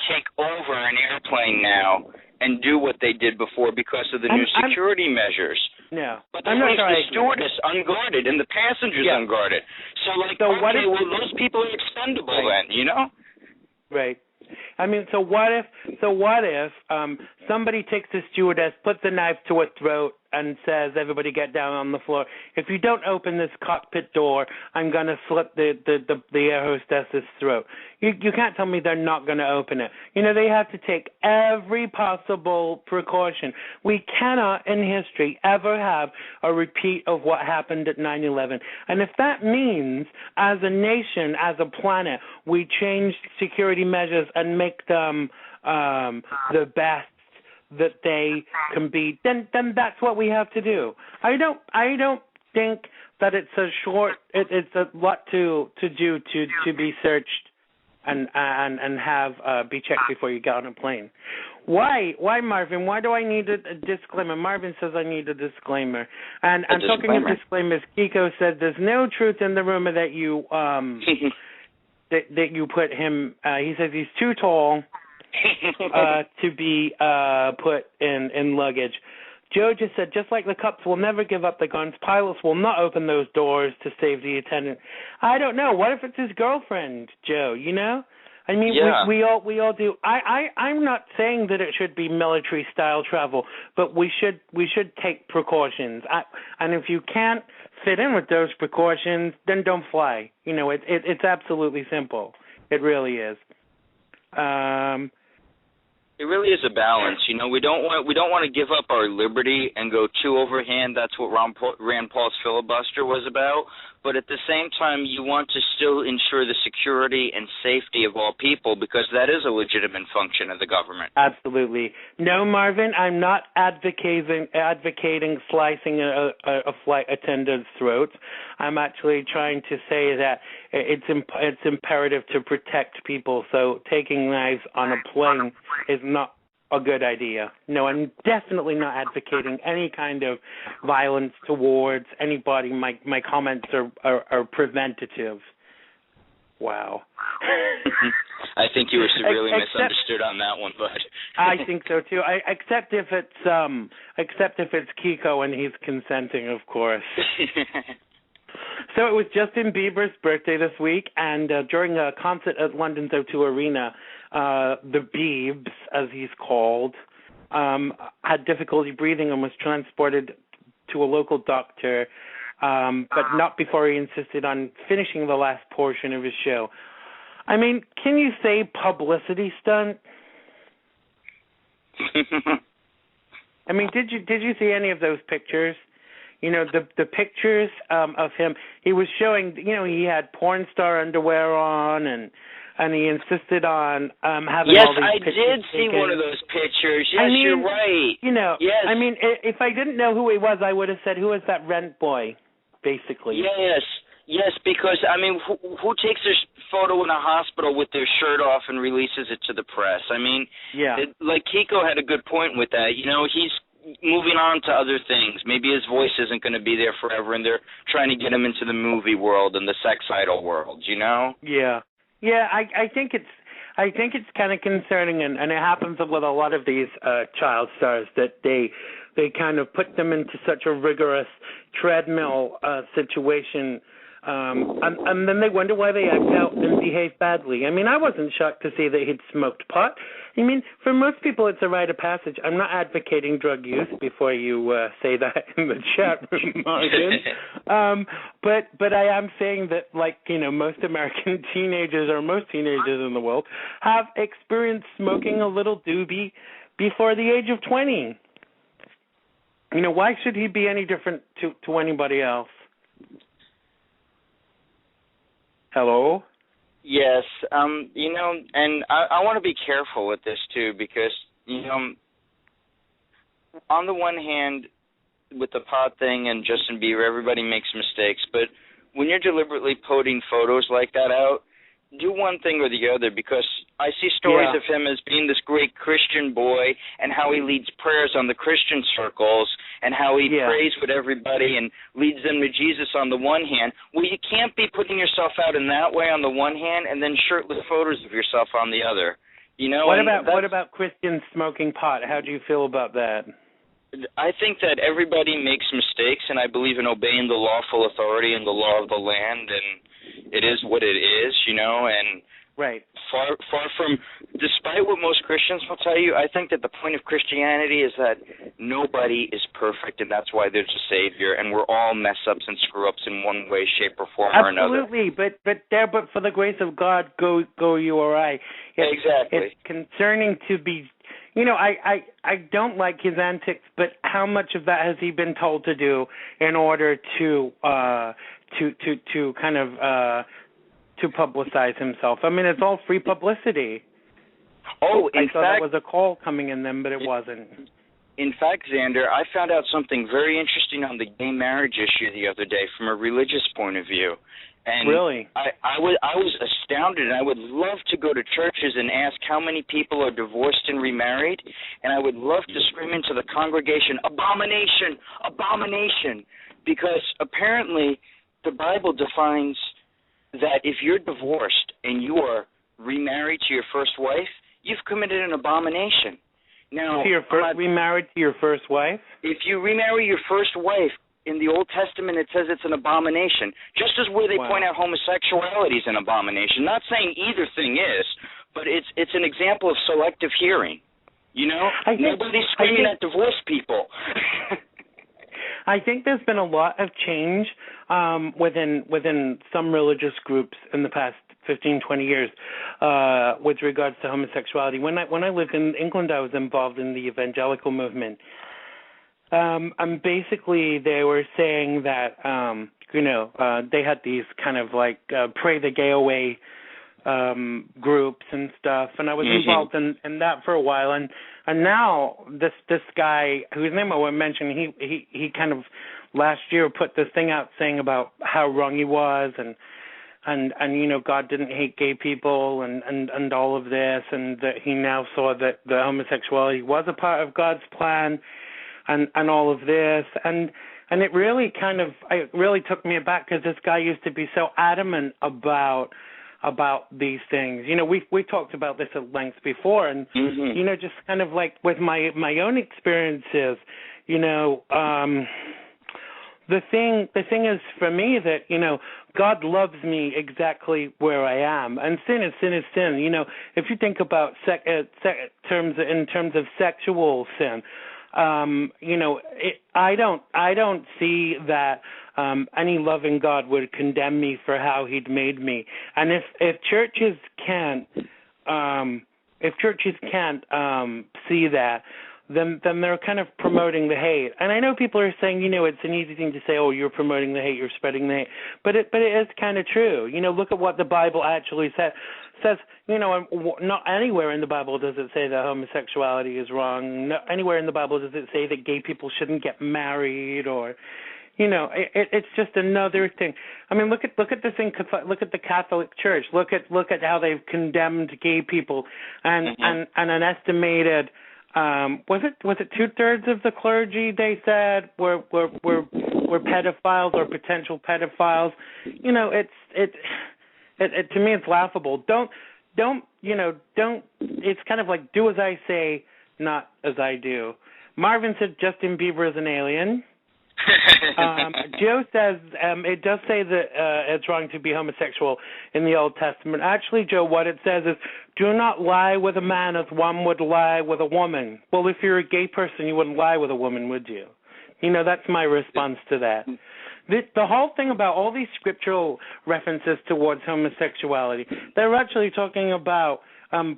take over an airplane now and do what they did before because of the new security measures. No. But the stewardess unguarded and the passengers unguarded. So, those people are expendable then, Right. I mean, so what if somebody takes a stewardess, puts a knife to her throat, and says, "Everybody get down on the floor. If you don't open this cockpit door, I'm going to slit the air hostess's throat." You can't tell me they're not going to open it. They have to take every possible precaution. We cannot, in history, ever have a repeat of what happened at 9/11. And if that means, as a nation, as a planet, we change security measures and make them the best that they can be, then that's what we have to do. I don't think that it's a lot to do to be searched and have be checked before you get on a plane. Why, Marvin? Why do I need a disclaimer? Marvin says I need a disclaimer. And talking of disclaimers, Kiko said there's no truth in the rumor that you that you put him. He says he's too tall to be put in luggage. Joe just said, just like the cops will never give up the guns, pilots will not open those doors to save the attendant. I don't know. What if it's his girlfriend, Joe? I mean, we all do. I'm not saying that it should be military style travel, but we should take precautions. And if you can't fit in with those precautions, then don't fly. It's absolutely simple. It really is. It really is a balance. We don't want to give up our liberty and go too overhand. That's what Rand Paul's filibuster was about. But at the same time, you want to still ensure the security and safety of all people because that is a legitimate function of the government. Absolutely. No, Marvin, I'm not advocating slicing a flight attendant's throat. I'm actually trying to say that it's imperative to protect people. So taking knives on a plane is not a good idea. No, I'm definitely not advocating any kind of violence towards anybody. My comments are preventative. Wow. I think you were severely misunderstood on that one, bud. I think so too. Except if it's Kiko and he's consenting, of course. So it was Justin Bieber's birthday this week, and during a concert at London's O2 Arena, the Biebs, as he's called, had difficulty breathing and was transported to a local doctor, but not before he insisted on finishing the last portion of his show. I mean, can you say publicity stunt? I mean, did you see any of those pictures? The pictures of him, he was showing, he had porn star underwear on, and he insisted on having all these pictures. Yes, I did see one of those pictures. Yes, you're right. Yes. I mean, if I didn't know who he was, I would have said, who is that rent boy, basically. Yes, because, I mean, who takes their photo in a hospital with their shirt off and releases it to the press? I mean, like Kiko had a good point with that. He's moving on to other things. Maybe his voice isn't going to be there forever, and they're trying to get him into the movie world and the sex idol world, Yeah. I think it's kind of concerning, and it happens with a lot of these child stars that they kind of put them into such a rigorous treadmill situation, and then they wonder why they act out and behave badly. I mean, I wasn't shocked to see that he'd smoked pot. I mean, for most people, it's a rite of passage. I'm not advocating drug use before you say that in the chat room, Martin. But I am saying that, most American teenagers or most teenagers in the world have experienced smoking a little doobie before the age of 20. Why should he be any different to anybody else? Hello? Yes, and I want to be careful with this too because, on the one hand, with the pot thing and Justin Bieber, everybody makes mistakes, but when you're deliberately putting photos like that out, do one thing or the other, because I see stories of him as being this great Christian boy and how he leads prayers on the Christian circles and how he prays with everybody and leads them to Jesus on the one hand. Well, you can't be putting yourself out in that way on the one hand and then shirtless photos of yourself on the other. You know, what about Christians smoking pot? How do you feel about that? I think that everybody makes mistakes, and I believe in obeying the lawful authority and the law of the land, and it is what it is, you know, and far from, despite what most Christians will tell you, I think that the point of Christianity is that nobody is perfect, and that's why there's a Savior, and we're all mess-ups and screw-ups in one way, shape, or form or another. Absolutely, but for the grace of God, go you or I. Exactly. It's concerning to be, you know, I don't like his antics, but how much of that has he been told to do in order to kind of to publicize himself? I mean, it's all free publicity. Oh, I thought that was a call coming in then, but it wasn't. In fact, Xander, I found out something very interesting on the gay marriage issue the other day from a religious point of view. And really? I was astounded, and I would love to go to churches and ask how many people are divorced and remarried, and I would love to scream into the congregation, abomination, abomination, because apparently the Bible defines that if you're divorced and you are remarried to your first wife, you've committed an abomination. Now, remarried to your first wife? If you remarry your first wife, in the Old Testament it says it's an abomination, just as where they point out homosexuality is an abomination. Not saying either thing is, but it's an example of selective hearing. You know? Nobody's screaming at divorced people. I think there's been a lot of change within some religious groups in the past 15, 20 years with regards to homosexuality. When I lived in England, I was involved in the evangelical movement. And basically they were saying that, they had these kind of like pray the gay away groups and stuff, and I was involved in that for a while, and now this guy whose name I won't mention, he kind of last year put this thing out saying about how wrong he was, and God didn't hate gay people and all of this, and that he now saw that the homosexuality was a part of God's plan, and all of this, and it really it really took me aback, because this guy used to be so adamant about these things. You know, we talked about this at length before, and just kind of like with my own experiences, the thing is for me that God loves me exactly where I am, and sin is sin is sin. If you think about in terms of sexual sin, I don't see that any loving God would condemn me for how He'd made me. And if churches can't see that, then they're kind of promoting the hate. And I know people are saying, it's an easy thing to say, oh, you're promoting the hate, you're spreading the hate. But it is kind of true. Look at what the Bible actually says, not anywhere in the Bible does it say that homosexuality is wrong. No, anywhere in the Bible does it say that gay people shouldn't get married, or, it's just another thing. I mean, look at this thing. Look at the Catholic Church. Look at how they've condemned gay people, and an estimated was it 2/3 of the clergy they said were pedophiles or potential pedophiles. It to me it's laughable. Don't it's kind of like do as I say, not as I do. Marvin said Justin Bieber is an alien. Joe says it does say that it's wrong to be homosexual in the Old Testament. Actually, Joe, what it says is, do not lie with a man as one would lie with a woman. Well, if you're a gay person, you wouldn't lie with a woman, would you? That's my response to that. The whole thing about all these scriptural references towards homosexuality, they're actually talking about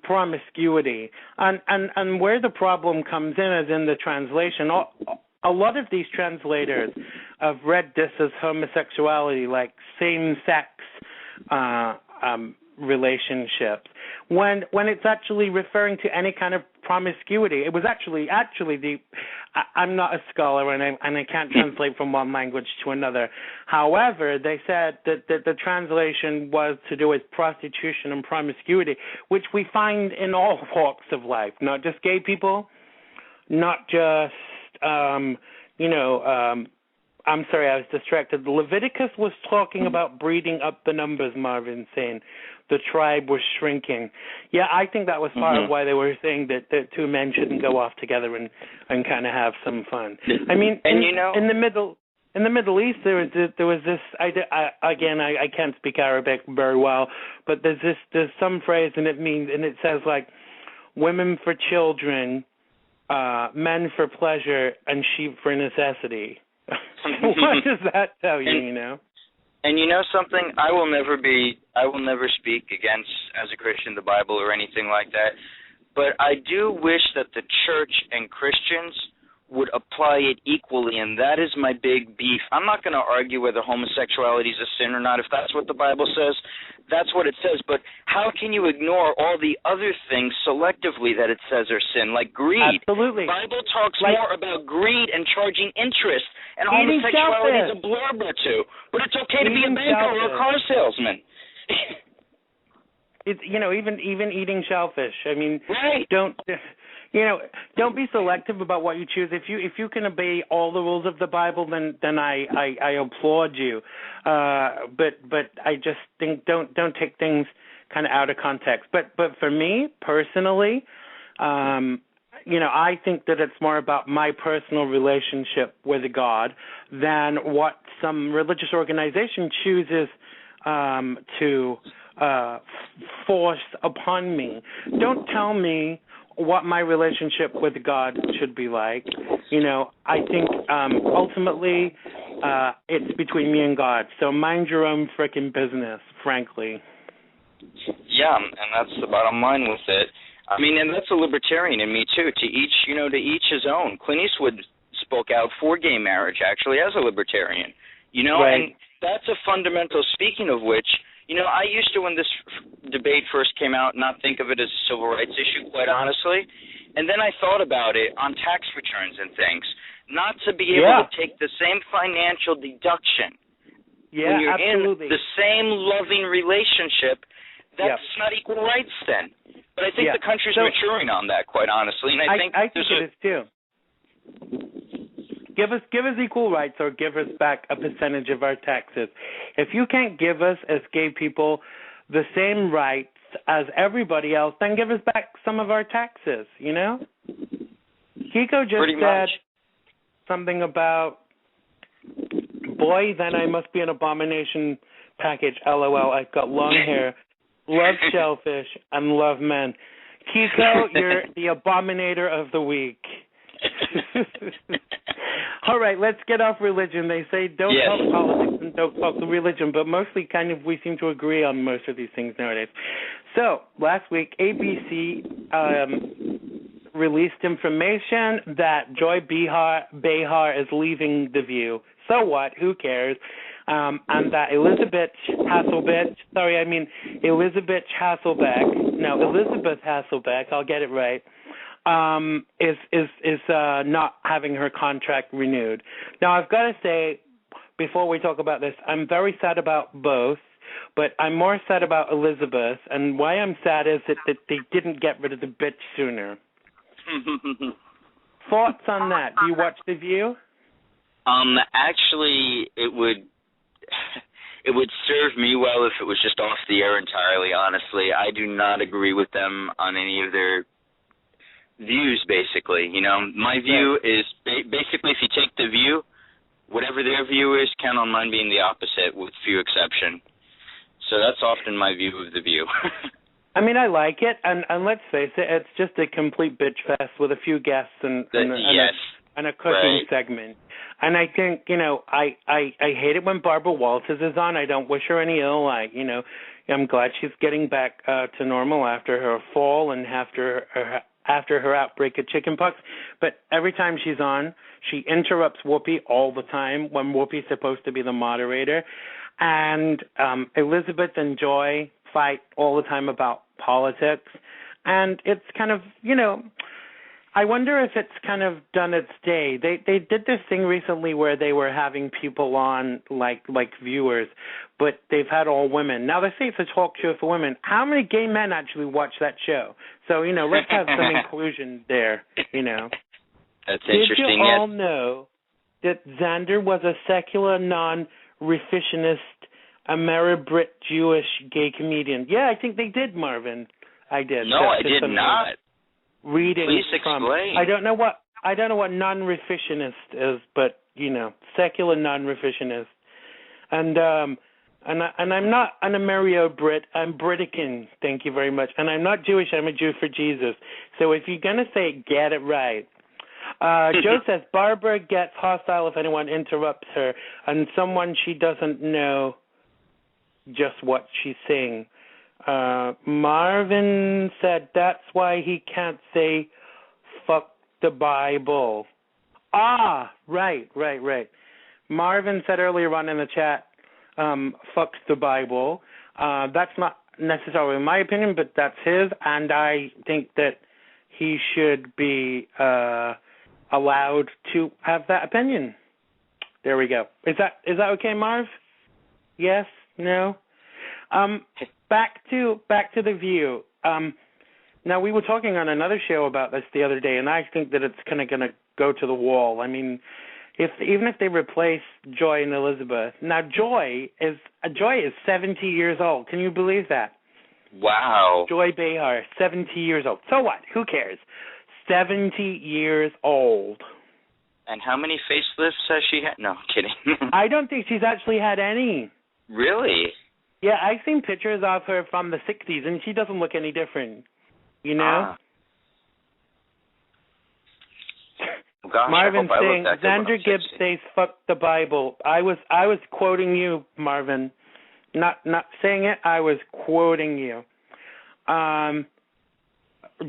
promiscuity. And where the problem comes in is in the translation. A lot of these translators have read this as homosexuality, like same-sex relationships, when it's actually referring to any kind of promiscuity. It was actually I'm not a scholar and I can't translate from one language to another. However, they said that the translation was to do with prostitution and promiscuity, which we find in all walks of life, not just gay people, not just I'm sorry, I was distracted. Leviticus was talking about breeding up the numbers, Marvin, saying the tribe was shrinking. Yeah, I think that was part of why they were saying that two men shouldn't go off together and kind of have some fun. I mean, and in the Middle East, there was this. I can't speak Arabic very well, but there's some phrase and it says like, women for children, men for pleasure, and sheep for necessity. What does that tell you? And you know something? I will never speak against, as a Christian, the Bible or anything like that. But I do wish that the church and Christians would apply it equally, and that is my big beef. I'm not going to argue whether homosexuality is a sin or not. If that's what the Bible says, that's what it says. But how can you ignore all the other things selectively that it says are sin, like greed? Absolutely. The Bible talks more about greed and charging interest, and homosexuality is a blurb or two. But it's okay to be a banker or a car salesman. It's even eating shellfish. I mean, right. Don't be selective about what you choose. If you can obey all the rules of the Bible, then I applaud you. But I just think don't take things kind of out of context. But for me personally, I think that it's more about my personal relationship with God than what some religious organization chooses to force upon me. Don't tell me what my relationship with God should be like. I think ultimately it's between me and God. So mind your own frickin' business, frankly. Yeah, and that's the bottom line with it. I mean, and that's a libertarian in me too. To each his own. Clint Eastwood spoke out for gay marriage, actually, as a libertarian. Right. And that's a fundamental. Speaking of which, I used to, when this debate first came out, not think of it as a civil rights issue, quite honestly. And then I thought about it on tax returns and things, not to be able to take the same financial deduction when you're absolutely. in the same loving relationship. That's not equal rights then. But I think the country's maturing on that, quite honestly. And I think it is too. Give us equal rights, or give us back a percentage of our taxes. If you can't give us, as gay people, the same rights as everybody else, then give us back some of our taxes, Kiko just said something about, boy, then I must be an abomination package, LOL. I've got long hair, love shellfish, and love men. Kiko, you're the abominator of the week. All right, let's get off religion. They say don't talk politics and don't talk religion, but mostly kind of we seem to agree on most of these things nowadays. So last week, ABC released information that Joy Behar is leaving The View. So what? Who cares? And that Elizabeth Hasselbeck, I'll get it right, is not having her contract renewed. Now, I've got to say, before we talk about this, I'm very sad about both, but I'm more sad about Elizabeth, and why I'm sad is that they didn't get rid of the bitch sooner. Thoughts on that? Do you watch The View? Actually, it would serve me well if it was just off the air entirely, honestly. I do not agree with them on any of their views, basically. My view is basically, if you take The View, whatever their view is, count on mine being the opposite, with few exception. So that's often my view of The View. I mean, I like it, and let's face it, it's just a complete bitch fest with a few guests and a cooking segment. And I think, I hate it when Barbara Walters is on. I don't wish her any ill. I'm glad she's getting back to normal after her fall and after her outbreak of chickenpox. But every time she's on, she interrupts Whoopi all the time when Whoopi's supposed to be the moderator. And Elizabeth and Joy fight all the time about politics. And it's kind of, I wonder if it's kind of done its day. They did this thing recently where they were having people on like viewers, but they've had all women. Now they say it's a talk show for women. How many gay men actually watch that show? So, let's have some inclusion there, That's Did interesting. you all know that Xander was a secular, non-revisionist, Ameri-Brit Jewish gay comedian? Yeah, I think they did, Marvin. I did. No, I did not. Reading Please from, explain. I don't know what non-revisionist is, but secular non-revisionist, and I'm not an Ameri-Brit. I'm Britican. Thank you very much. And I'm not Jewish. I'm a Jew for Jesus. So if you're gonna say it, get it right. Joe says Barbara gets hostile if anyone interrupts her, and someone she doesn't know just what she's saying. Marvin said that's why he can't say fuck the Bible. Ah, right. Marvin said earlier on in the chat, fuck the Bible. That's not necessarily my opinion, but that's his, and I think that he should be allowed to have that opinion. There we go. Is that okay, Marv? Yes? No? Back to the View. Now, we were talking on another show about this the other day, and I think that it's kind of going to go to the wall. I mean, even if they replace Joy and Elizabeth. Now, Joy is 70 years old. Can you believe that? Wow. Joy Behar, 70 years old. So what? Who cares? 70 years old. And how many facelifts has she had? No, I'm kidding. I don't think she's actually had any. Really? Yeah, I've seen pictures of her from the 60s, and she doesn't look any different, Ah. Gosh, Marvin saying, like Xander Gibb says, fuck the Bible. I was quoting you, Marvin. Not saying it, I was quoting you.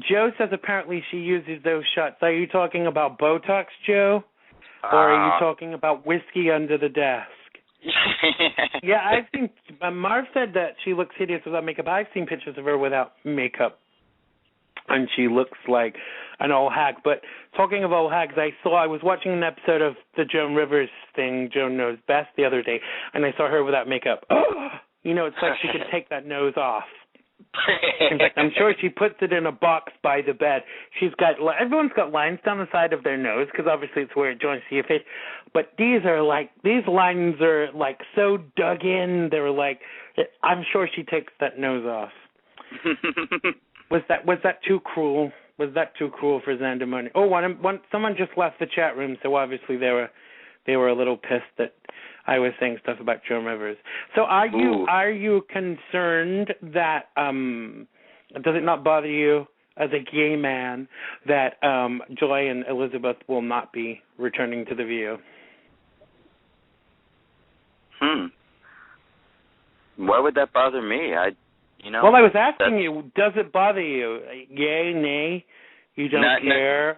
Joe says apparently she uses those shots. Are you talking about Botox, Joe? Or are you talking about whiskey under the desk? Yeah, I've seen, Marv said that she looks hideous without makeup. I've seen pictures of her without makeup, and she looks like an old hag. But talking of old hags, I was watching an episode of the Joan Rivers thing, Joan Knows Best, the other day, and I saw her without makeup. Oh, it's like she could take that nose off. In fact, I'm sure she puts it in a box by the bed. Everyone's got lines down the side of their nose because obviously it's where it joins to your face. But these lines are like so dug in. They're like, I'm sure she takes that nose off. Was that too cruel? Was that too cruel for Xandermonium? Oh, someone just left the chat room, so obviously they were a little pissed that I was saying stuff about Joan Rivers. So are you concerned that does it not bother you as a gay man that Joy and Elizabeth will not be returning to the View? Why would that bother me? Well, I was asking you, does it bother you? Yay, nay? You don't care?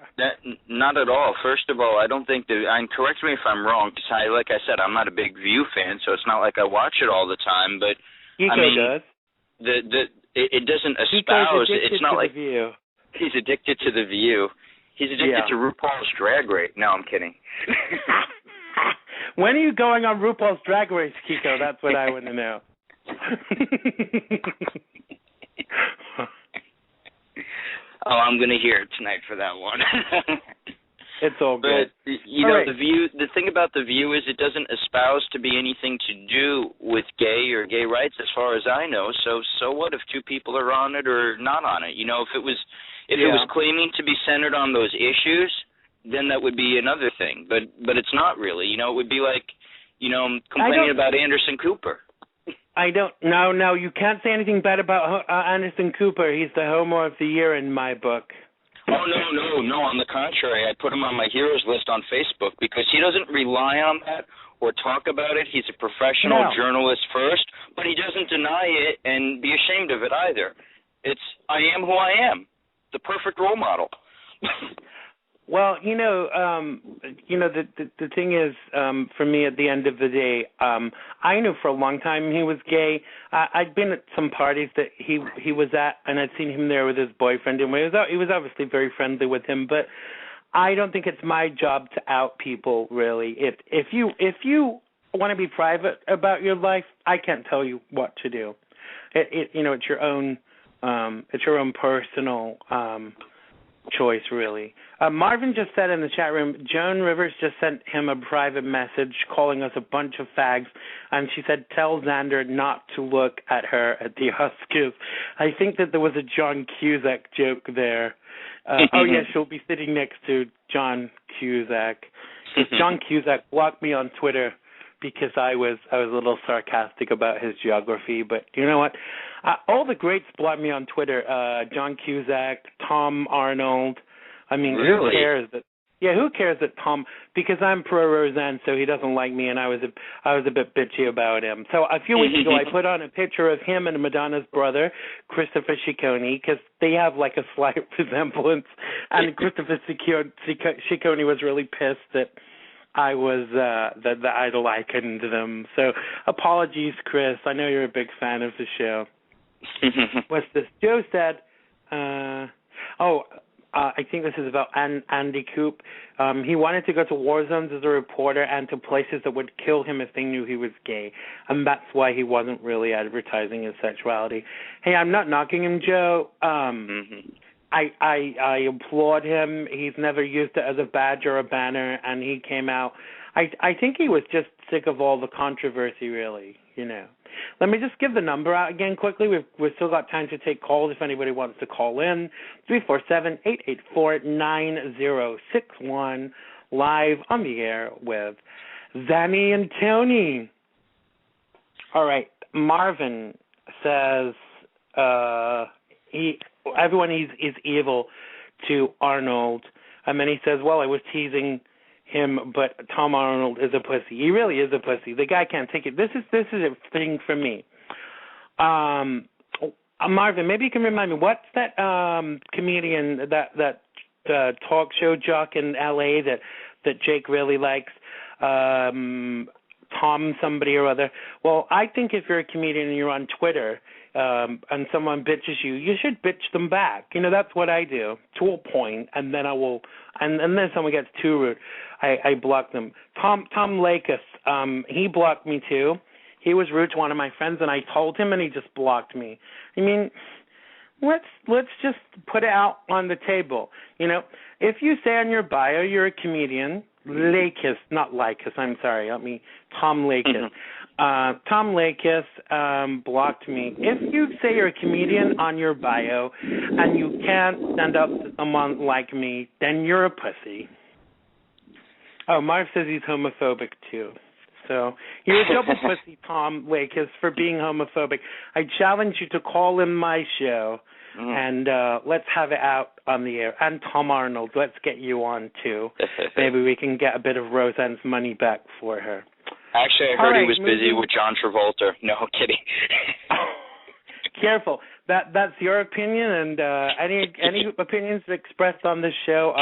Not at all. First of all, I don't think and correct me if I'm wrong, because like I said, I'm not a big View fan, so it's not like I watch it all the time. But Kiko does. It doesn't espouse. It's not like View. He's addicted to the View. He's addicted to RuPaul's Drag Race. No, I'm kidding. When are you going on RuPaul's Drag Race, Kiko? That's what I want to know. Oh, I'm going to hear it tonight for that one. It's all good. But, right. The View. The thing about the View is it doesn't espouse to be anything to do with gay or gay rights, as far as I know. So what if two people are on it or not on it? If it was claiming to be centered on those issues, then that would be another thing. But it's not really. It would be like, complaining about Anderson Cooper. I don't. No, you can't say anything bad about Anderson Cooper. He's the Homo of the Year in my book. Oh, no. On the contrary, I put him on my heroes list on Facebook because he doesn't rely on that or talk about it. He's a professional journalist first, but he doesn't deny it and be ashamed of it either. I am who I am, the perfect role model. Well, the thing is, for me, at the end of the day, I knew for a long time he was gay. I'd been at some parties that he was at, and I'd seen him there with his boyfriend, and he was obviously very friendly with him. But I don't think it's my job to out people, really. If you want to be private about your life, I can't tell you what to do. It's your own personal choice, really. Marvin just said in the chat room, Joan Rivers just sent him a private message calling us a bunch of fags, and she said, tell Xander not to look at her at the Oscars. I think that there was a John Cusack joke there. Oh, yeah, she'll be sitting next to John Cusack. John Cusack blocked me on Twitter because I was a little sarcastic about his geography, but you know what? All the greats blocked me on Twitter. John Cusack, Tom Arnold. I mean, really? Who cares that? Yeah, who cares that Tom? Because I'm pro Roseanne, so he doesn't like me, and I was a bit bitchy about him. So a few weeks ago, I put on a picture of him and Madonna's brother, Christopher Ciccone, because they have like a slight resemblance, and Christopher Ciccone was really pissed that I was that I likened them. So apologies, Chris. I know you're a big fan of the show. What's this? Joe said, I think this is about Andy Coop. He wanted to go to war zones as a reporter and to places that would kill him if they knew he was gay, and that's why he wasn't really advertising his sexuality. Hey, I'm not knocking him, Joe. I applaud him. He's never used it as a badge or a banner, and he came out. I think he was just sick of all the controversy, really, Let me just give the number out again quickly. We've still got time to take calls if anybody wants to call in. 347-884-9061, live on the air with Zanny and Tony. All right, Marvin says everyone is evil to Arnold. And then he says, well, I was teasing him, but Tom Arnold is a pussy. He really is a pussy. The guy can't take it. This is a thing for me. Marvin, maybe you can remind me, what's that comedian, that talk show jock in L.A. that Jake really likes? Tom somebody or other. Well, I think if you're a comedian and you're on Twitter and someone bitches you, you should bitch them back. That's what I do to a point, and then I will, and then someone gets too rude, I block them. Tom Lakis, he blocked me too. He was rude to one of my friends, and I told him, and he just blocked me. I mean, let's just put it out on the table. If you say on your bio you're a comedian, Lakis, not Lycus, I'm sorry, Tom Lakis. Tom Lakis blocked me. If you say you're a comedian on your bio and you can't stand up to someone like me, then you're a pussy. Oh, Marv says he's homophobic too. So you're a double pussy, Tom Lakis, for being homophobic. I challenge you to call in my show and let's have it out on the air. And Tom Arnold, let's get you on too. Maybe we can get a bit of Roseanne's money back for her. Actually, I heard he was busy with John Travolta. No, I'm kidding. Careful. That's your opinion, and any opinions expressed on this show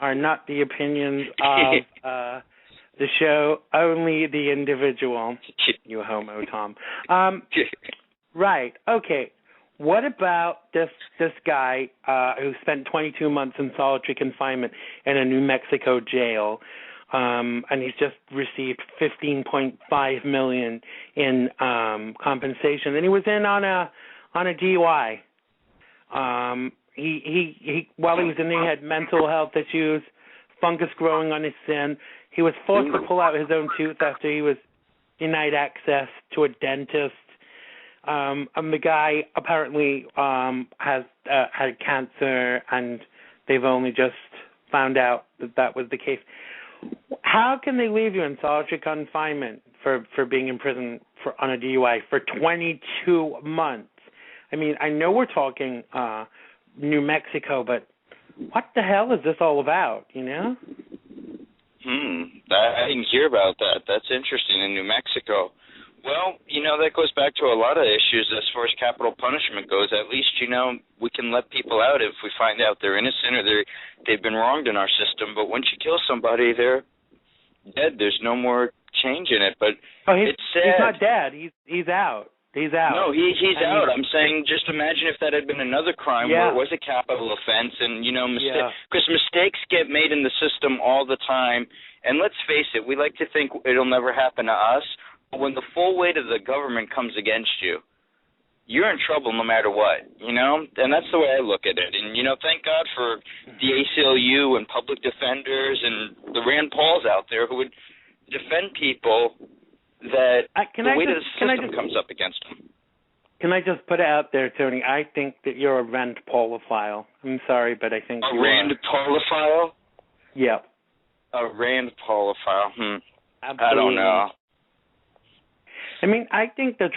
are not the opinions of the show, only the individual. You homo, Tom. Right. Okay. What about this guy who spent 22 months in solitary confinement in a New Mexico jail, and he's just received $15.5 million in compensation, and he was in on a DUI. He while he was in there, he had mental health issues, fungus growing on his chin. He was forced to pull out his own tooth after he was denied access to a dentist. And the guy apparently has had cancer, and they've only just found out that was the case. How can they leave you in solitary confinement for being in prison on a DUI for 22 months? I mean, I know we're talking New Mexico, but what the hell is this all about, I didn't hear about that. That's interesting, in New Mexico. Well, that goes back to a lot of issues as far as capital punishment goes. At least, we can let people out if we find out they're innocent or they've been wronged in our system. But once you kill somebody, they're dead. There's no more change in it. But it's sad. He's not dead. He's out. He's out. No, he's out. I'm saying just imagine if that had been another crime where it was a capital offense and, because mistakes get made in the system all the time. And let's face it, we like to think it'll never happen to us. But when the full weight of the government comes against you, you're in trouble no matter what, And that's the way I look at it. And, thank God for the ACLU and public defenders and the Rand Pauls out there who would defend people that the weight of the system comes up against them. Can I just put it out there, Tony? I think that you're a Rand Paulophile. I'm sorry, but I think you Rand Paulophile? Yeah. A Rand Paulophile. Absolutely. I don't know. I mean, I think the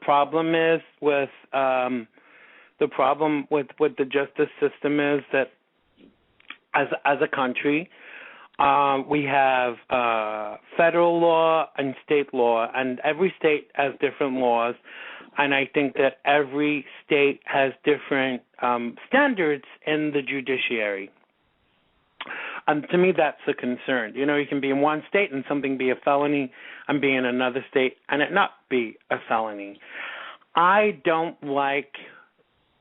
problem is with the problem with the justice system is that as a country, we have federal law and state law, and every state has different laws, and I think that every state has different standards in the judiciary. And to me, that's a concern. You can be in one state and something be a felony, and be in another state and it not be a felony. I don't like.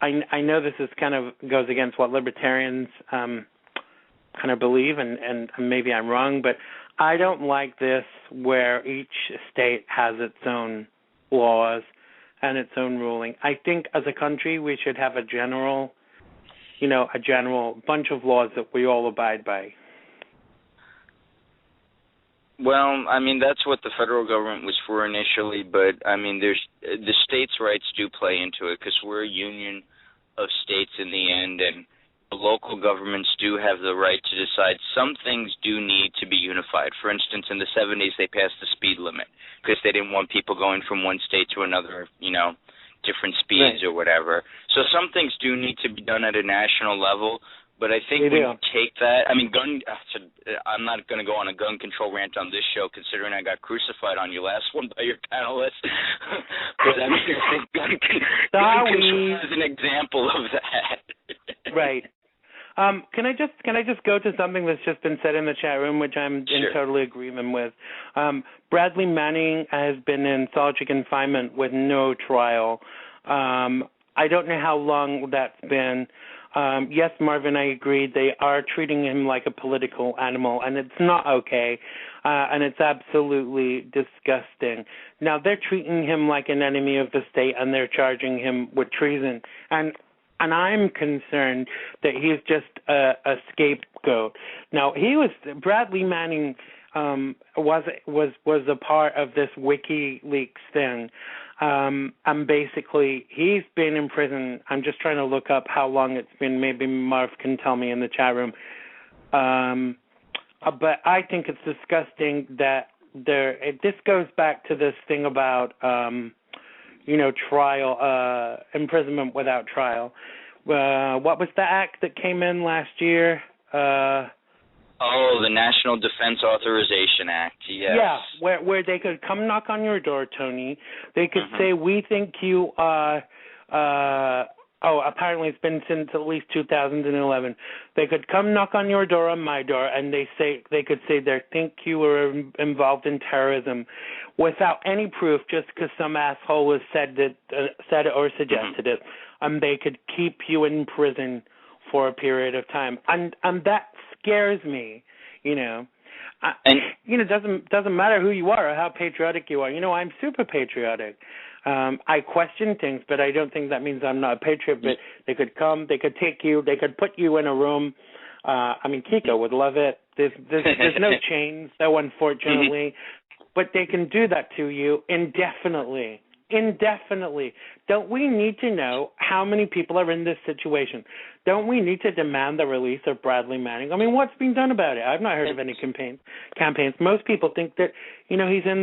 I know this is kind of goes against what libertarians kind of believe, and maybe I'm wrong, but I don't like this where each state has its own laws and its own ruling. I think as a country we should have a general bunch of laws that we all abide by. Well, I mean, that's what the federal government was for initially, but, I mean, the states' rights do play into it because we're a union of states in the end, and the local governments do have the right to decide some things do need to be unified. For instance, in the 70s, they passed the speed limit because they didn't want people going from one state to another, different speeds or whatever. So some things do need to be done at a national level, but I think when you take that, I mean, I'm not going to go on a gun control rant on this show considering I got crucified on your last one by your panelists. But I mean, I think gun control is an example of that. Right. Can I just go to something that's just been said in the chat room, which I'm in total agreement with? Bradley Manning has been in solitary confinement with no trial. I don't know how long that's been. Yes, Marvin, I agree. They are treating him like a political animal, and it's not okay, and it's absolutely disgusting. Now, they're treating him like an enemy of the state, and they're charging him with treason. And I'm concerned that he's just a scapegoat. Now, Bradley Manning was a part of this WikiLeaks thing. And basically, he's been in prison. I'm just trying to look up how long it's been. Maybe Marv can tell me in the chat room. But I think it's disgusting that this goes back to this thing about, trial, imprisonment without trial. What was the act that came in last year? The National Defense Authorization Act, yes. Yeah, where they could come knock on your door, Tony. They could say, we think you are, apparently it's been since at least 2011. They could come knock on your door, on my door, and they could say they think you were involved in terrorism without any proof, just because some asshole has said it or suggested it. And they could keep you in prison for a period of time. And that scares me, It doesn't matter who you are or how patriotic you are. I'm super patriotic. I question things, but I don't think that means I'm not a patriot. But they could come, they could take you, they could put you in a room. Kiko would love it. There's no chains, though, unfortunately. But they can do that to you indefinitely. Don't we need to know how many people are in this situation? Don't we need to demand the release of Bradley Manning? I mean, what's being done about it? I've not heard of any campaigns. Most people think that, he's in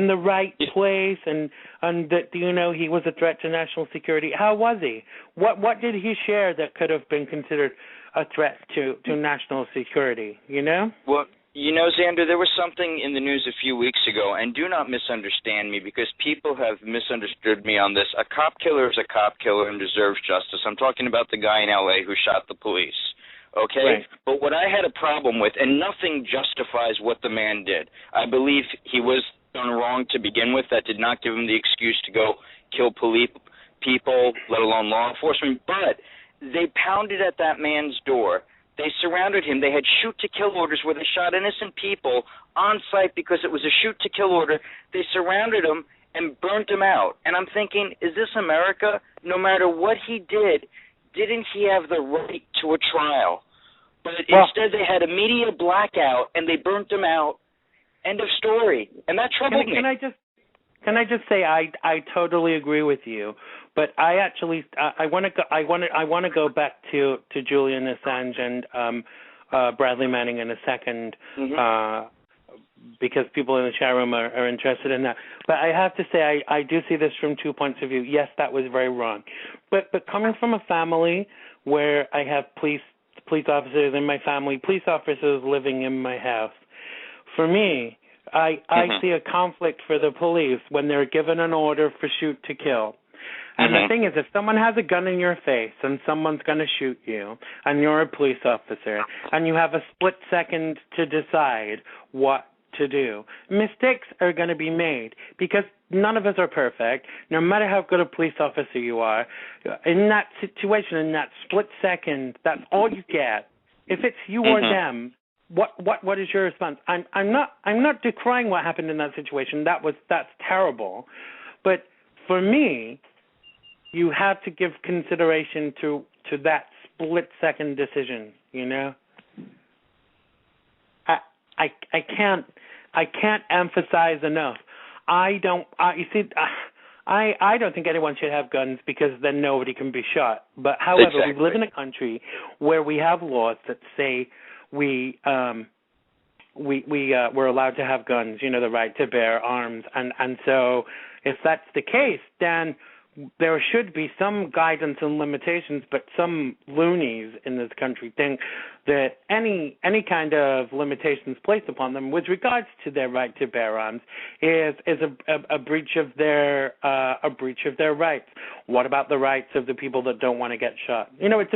the right place and that, he was a threat to national security. How was he? What did he share that could have been considered a threat to national security, Well, You know, Xander, there was something in the news a few weeks ago, and do not misunderstand me because people have misunderstood me on this. A cop killer is a cop killer and deserves justice. I'm talking about the guy in L.A. who shot the police, okay? Right. But what I had a problem with, and nothing justifies what the man did. I believe he was done wrong to begin with. That did not give him the excuse to go kill people, let alone law enforcement. But they pounded at that man's door. They surrounded him. They had shoot-to-kill orders where they shot innocent people on site because it was a shoot-to-kill order. They surrounded him and burnt him out. And I'm thinking, is this America? No matter what he did, didn't he have the right to a trial? But instead they had a media blackout and they burnt him out. End of story. And that troubled me. Can I just say I totally agree with you, but I actually I want to go back to Julian Assange and Bradley Manning in a second, because people in the chat room are interested in that. But I have to say I do see this from 2 points of view. Yes, that was very wrong, but coming from a family where I have police officers in my family, police officers living in my house, for me, I see a conflict for the police when they're given an order for shoot to kill. And the thing is, if someone has a gun in your face and someone's going to shoot you and you're a police officer and you have a split second to decide what to do, mistakes are going to be made because none of us are perfect. No matter how good a police officer you are, in that situation, in that split second, that's all you get. If it's you or them, what is your response? I'm not decrying what happened in that situation. That's terrible. But for me, you have to give consideration to that split second decision, you know? I can't emphasize enough. I don't think anyone should have guns because then nobody can be shot. But however, we live in a country where we have laws that say we're allowed to have guns, you know, the right to bear arms, and so if that's the case, then there should be some guidance and limitations, but some loonies in this country think that any kind of limitations placed upon them with regards to their right to bear arms is a breach of their rights. What about the rights of the people that don't want to get shot? You know, it's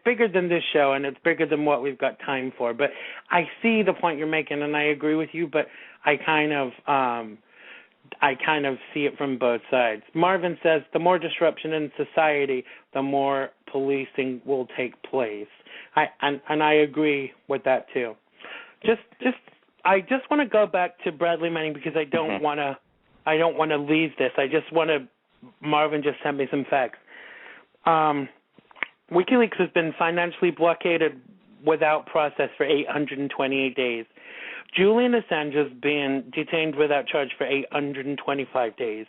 bigger than this show, and it's bigger than what we've got time for. But I see the point you're making, and I agree with you, but I kind of see it from both sides. Marvin says the more disruption in society, the more policing will take place. I agree with that too. I just want to go back to Bradley Manning because I don't want to leave this. Marvin just sent me some facts. WikiLeaks has been financially blockaded without process for 828 days. Julian Assange has been detained without charge for 825 days,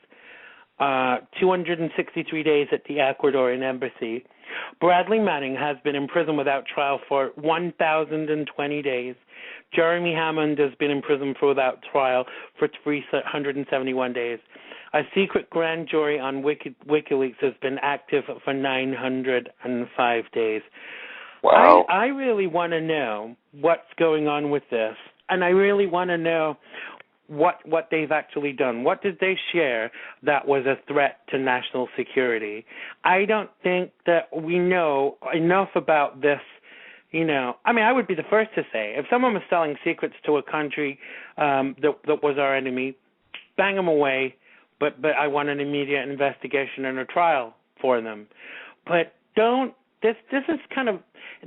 263 days at the Ecuadorian embassy. Bradley Manning has been in prison without trial for 1,020 days. Jeremy Hammond has been in prison without trial for 371 days. A secret grand jury on WikiLeaks has been active for 905 days. Wow. I really want to know what's going on with this, and I really want to know what they've actually done. What did they share that was a threat to national security? I don't think that we know enough about this. You know, I mean, I would be the first to say, if someone was selling secrets to a country that was our enemy, bang them away, but I want an immediate investigation and a trial for them. But this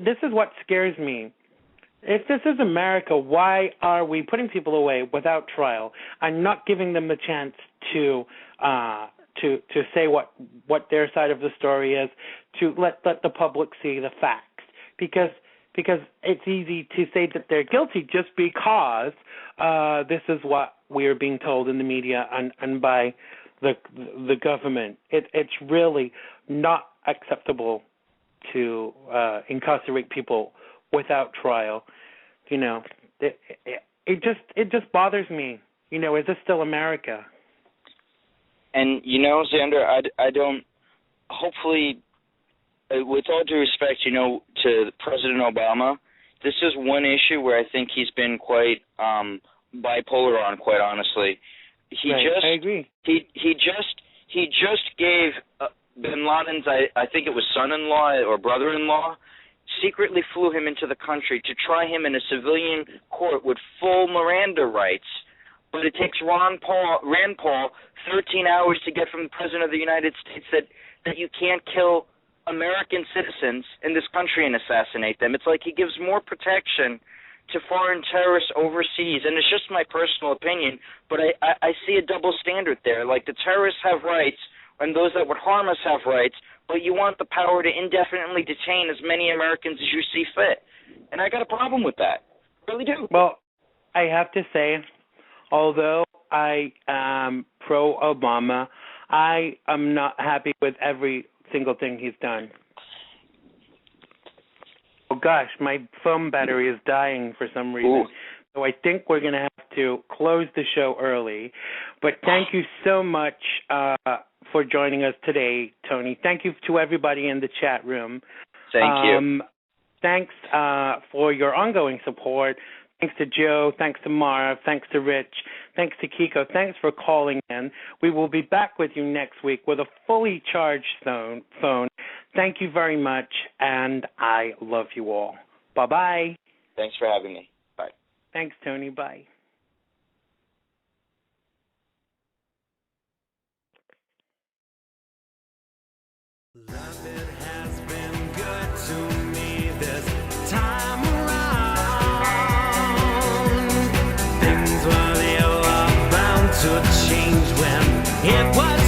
is what scares me. If this is America, why are we putting people away without trial and not giving them the chance to say what their side of the story is, to let the public see the facts? Because it's easy to say that they're guilty just because this is what we are being told in the media and by the government. It's really not acceptable to incarcerate people without trial. You know, it just bothers me. You know, is this still America? And you know, Xander, I don't. Hopefully, with all due respect, you know, to President Obama, this is one issue where I think he's been quite bipolar on, quite honestly. I agree. He just gave Bin Laden's, I think it was son-in-law or brother-in-law, secretly flew him into the country to try him in a civilian court with full Miranda rights. But it takes Rand Paul 13 hours to get from the President of the United States that you can't kill American citizens in this country and assassinate them. It's like he gives more protection to foreign terrorists overseas, and it's just my personal opinion, but I see a double standard there. Like, the terrorists have rights, and those that would harm us have rights, but you want the power to indefinitely detain as many Americans as you see fit. And I got a problem with that. I really do. Well, I have to say, although I am pro-Obama, I am not happy with every single thing he's done. Oh, gosh, my phone battery is dying for some reason. Ooh. So I think we're going to have to close the show early. But thank you so much for joining us today, Tony. Thank you to everybody in the chat room. Thank you. Thanks for your ongoing support. Thanks to Joe. Thanks to Mara. Thanks to Rich. Thanks to Kiko. Thanks for calling in. We will be back with you next week with a fully charged phone. Thank you very much, and I love you all. Bye-bye. Thanks for having me. Bye. Thanks, Tony. Bye. London has been good to me this time around. Things were bound to change when it was